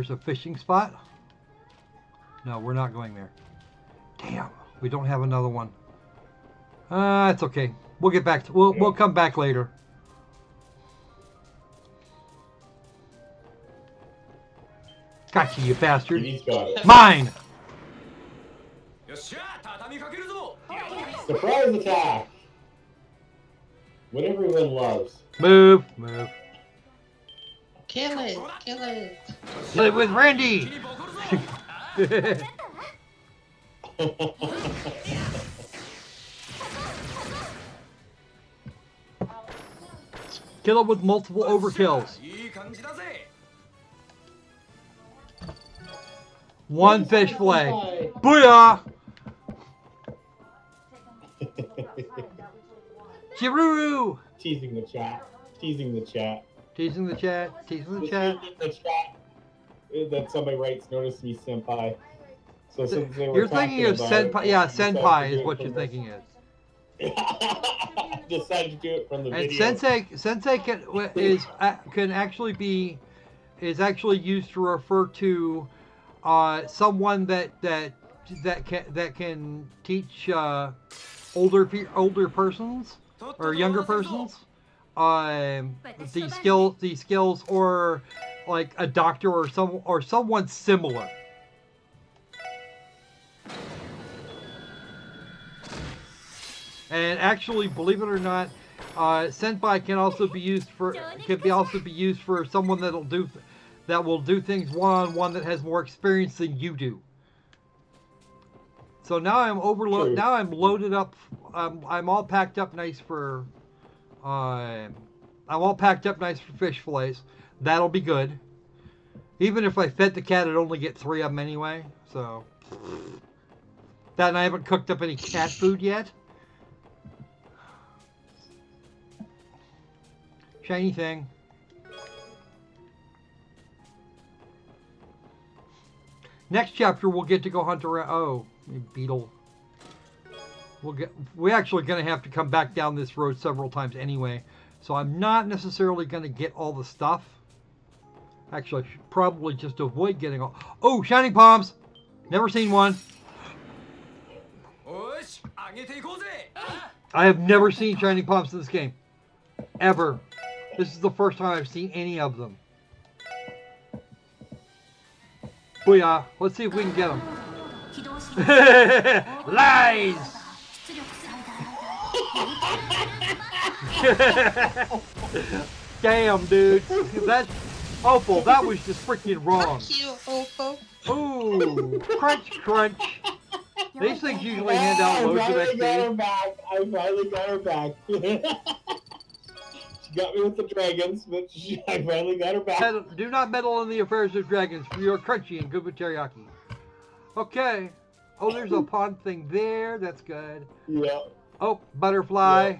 There's a fishing spot. No, we're not going there. Damn, we don't have another one. It's okay. We'll get back to. We'll come back later. Gotcha, you bastard. Mine. Surprise attack. What everyone loves. Move. Kill it. Kill it with Randy. Kill it with multiple overkills. One fish fillet. Booyah! Chiruru! Teasing the chat. That somebody writes, notice me, senpai. So since they were you're thinking of senpai. Yeah, senpai is what you're thinking is. Decided to do it from the video. And sensei can actually be used to refer to someone that can teach older persons or younger persons these skills, or like a doctor or someone similar. And actually, believe it or not, senpai can also be used for someone that will do things one-on-one that has more experience than you do. So now I'm overloaded. Now I'm loaded up. I'm all packed up nice for. I'm all packed up nice for fish fillets. That'll be good. Even if I fed the cat, I'd only get 3 of them anyway. So that, and I haven't cooked up any cat food yet. Shiny thing. Next chapter, we'll get to go hunt around. Oh, beetle. We're actually going to have to come back down this road several times anyway. So I'm not necessarily going to get all the stuff. Actually, I should probably just avoid getting all. Oh, shining palms. Never seen one. I have never seen shining palms in this game. Ever. This is the first time I've seen any of them. Booyah. Let's see if we can get them. Lies! Damn, dude. That's Opal. That was just freaking wrong. Fuck you, Opal. Ooh, crunch, crunch. These things usually hand out loads of XP. I finally got her back. She got me with the dragons, but I finally got her back. Do not meddle in the affairs of dragons, for you are crunchy and good with teriyaki. Okay. Oh, there's a pond thing there. That's good. Yeah. Oh, butterfly. Yeah.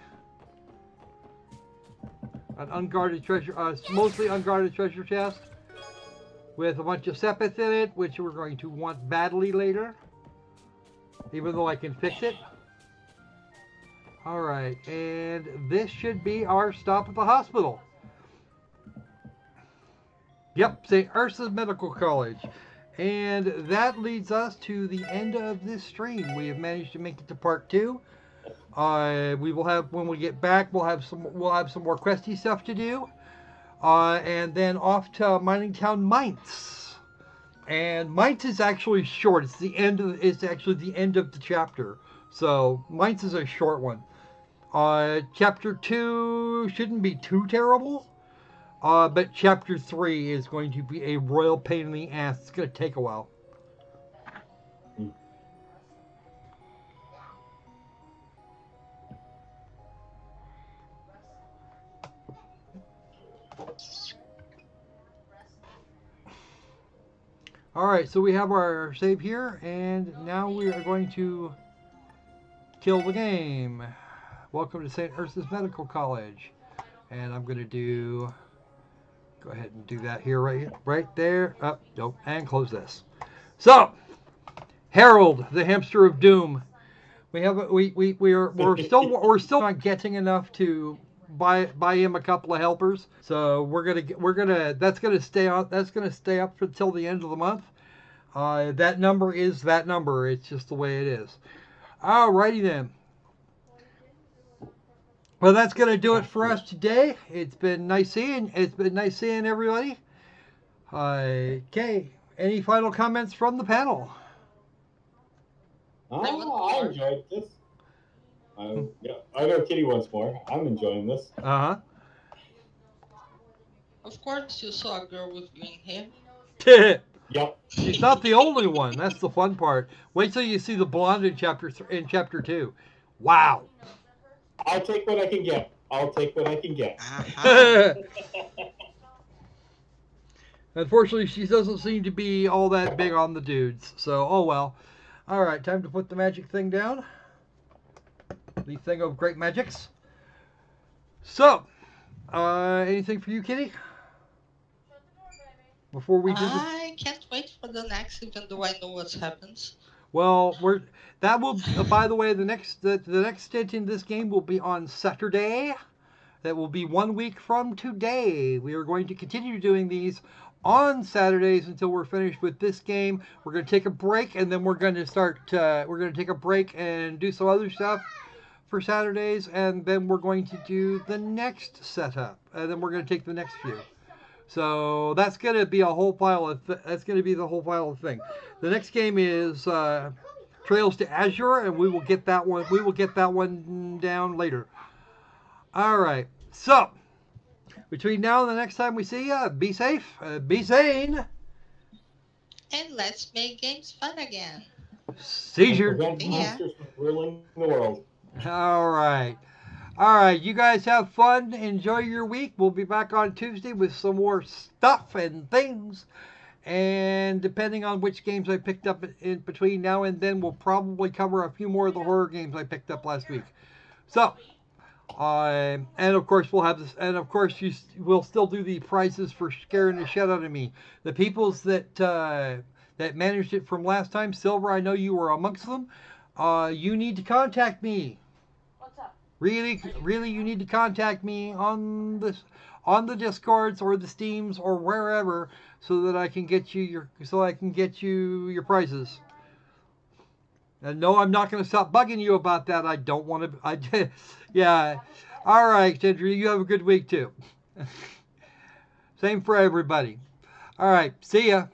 An unguarded treasure, mostly unguarded treasure chest with a bunch of sepith in it, which we're going to want badly later, even though I can fix it. All right, and this should be our stop at the hospital. Yep, St. Ursula's Medical College. And that leads us to the end of this stream. We have managed to make it to part 2. We will have, when we get back, we'll have some more questy stuff to do. And then off to Mining Town Mainz. And Mainz is actually short. It's actually the end of the chapter. So Mainz is a short one. Chapter 2 shouldn't be too terrible. But chapter 3 is going to be a royal pain in the ass. It's going to take a while. Alright, so we have our save here, and now we are going to kill the game. Welcome to St. Ursula's Medical College. And I'm going to go ahead and do that here, right there. Up, nope, and close this. So, Harold, the hamster of doom. We're still not getting enough to buy him a couple of helpers. So that's gonna stay up for till the end of the month. That number is that number. It's just the way it is. Alrighty then. Well, that's gonna do it for us today. It's been nice seeing everybody. Okay. Any final comments from the panel? I enjoyed this. Yeah, I know Kitty once more. I'm enjoying this. Of course, you saw a girl with green hair. Yep. She's not the only one. That's the fun part. Wait till you see the blonde in chapter 2. Wow. I'll take what I can get. Unfortunately, she doesn't seem to be all that big on the dudes. So, oh well. All right, time to put the magic thing down. The thing of great magics. So, anything for you, Kitty? Before we do I can't wait for the next, even though I know what happens. Well, by the way, the next stint in this game will be on Saturday. That will be 1 week from today. We are going to continue doing these on Saturdays until we're finished with this game. We're going to take a break, and then we're going to take a break and do some other stuff for Saturdays, and then we're going to do the next setup, and then we're going to take the next few. So that's going to be a whole pile of that's going to be the whole pile of thing. The next game is Trails to Azure, and we will get that one down later. All right. So between now and the next time we see you, be safe, be sane, and let's make games fun again. Seizure. Monsters from ruling the world. All right. All right, you guys have fun. Enjoy your week. We'll be back on Tuesday with some more stuff and things. And depending on which games I picked up in between now and then, we'll probably cover a few more of the horror games I picked up last week. So, and of course we'll have this. And of course we'll still do the prizes for scaring the shit out of me. The peoples that managed it from last time, Silver, I know you were amongst them. You need to contact me. Really, you need to contact me on the Discords or the Steams or wherever, so that I can get you your prizes. And no, I'm not going to stop bugging you about that. I don't want to. Yeah. All right, Kendra, you have a good week too. Same for everybody. All right, see ya.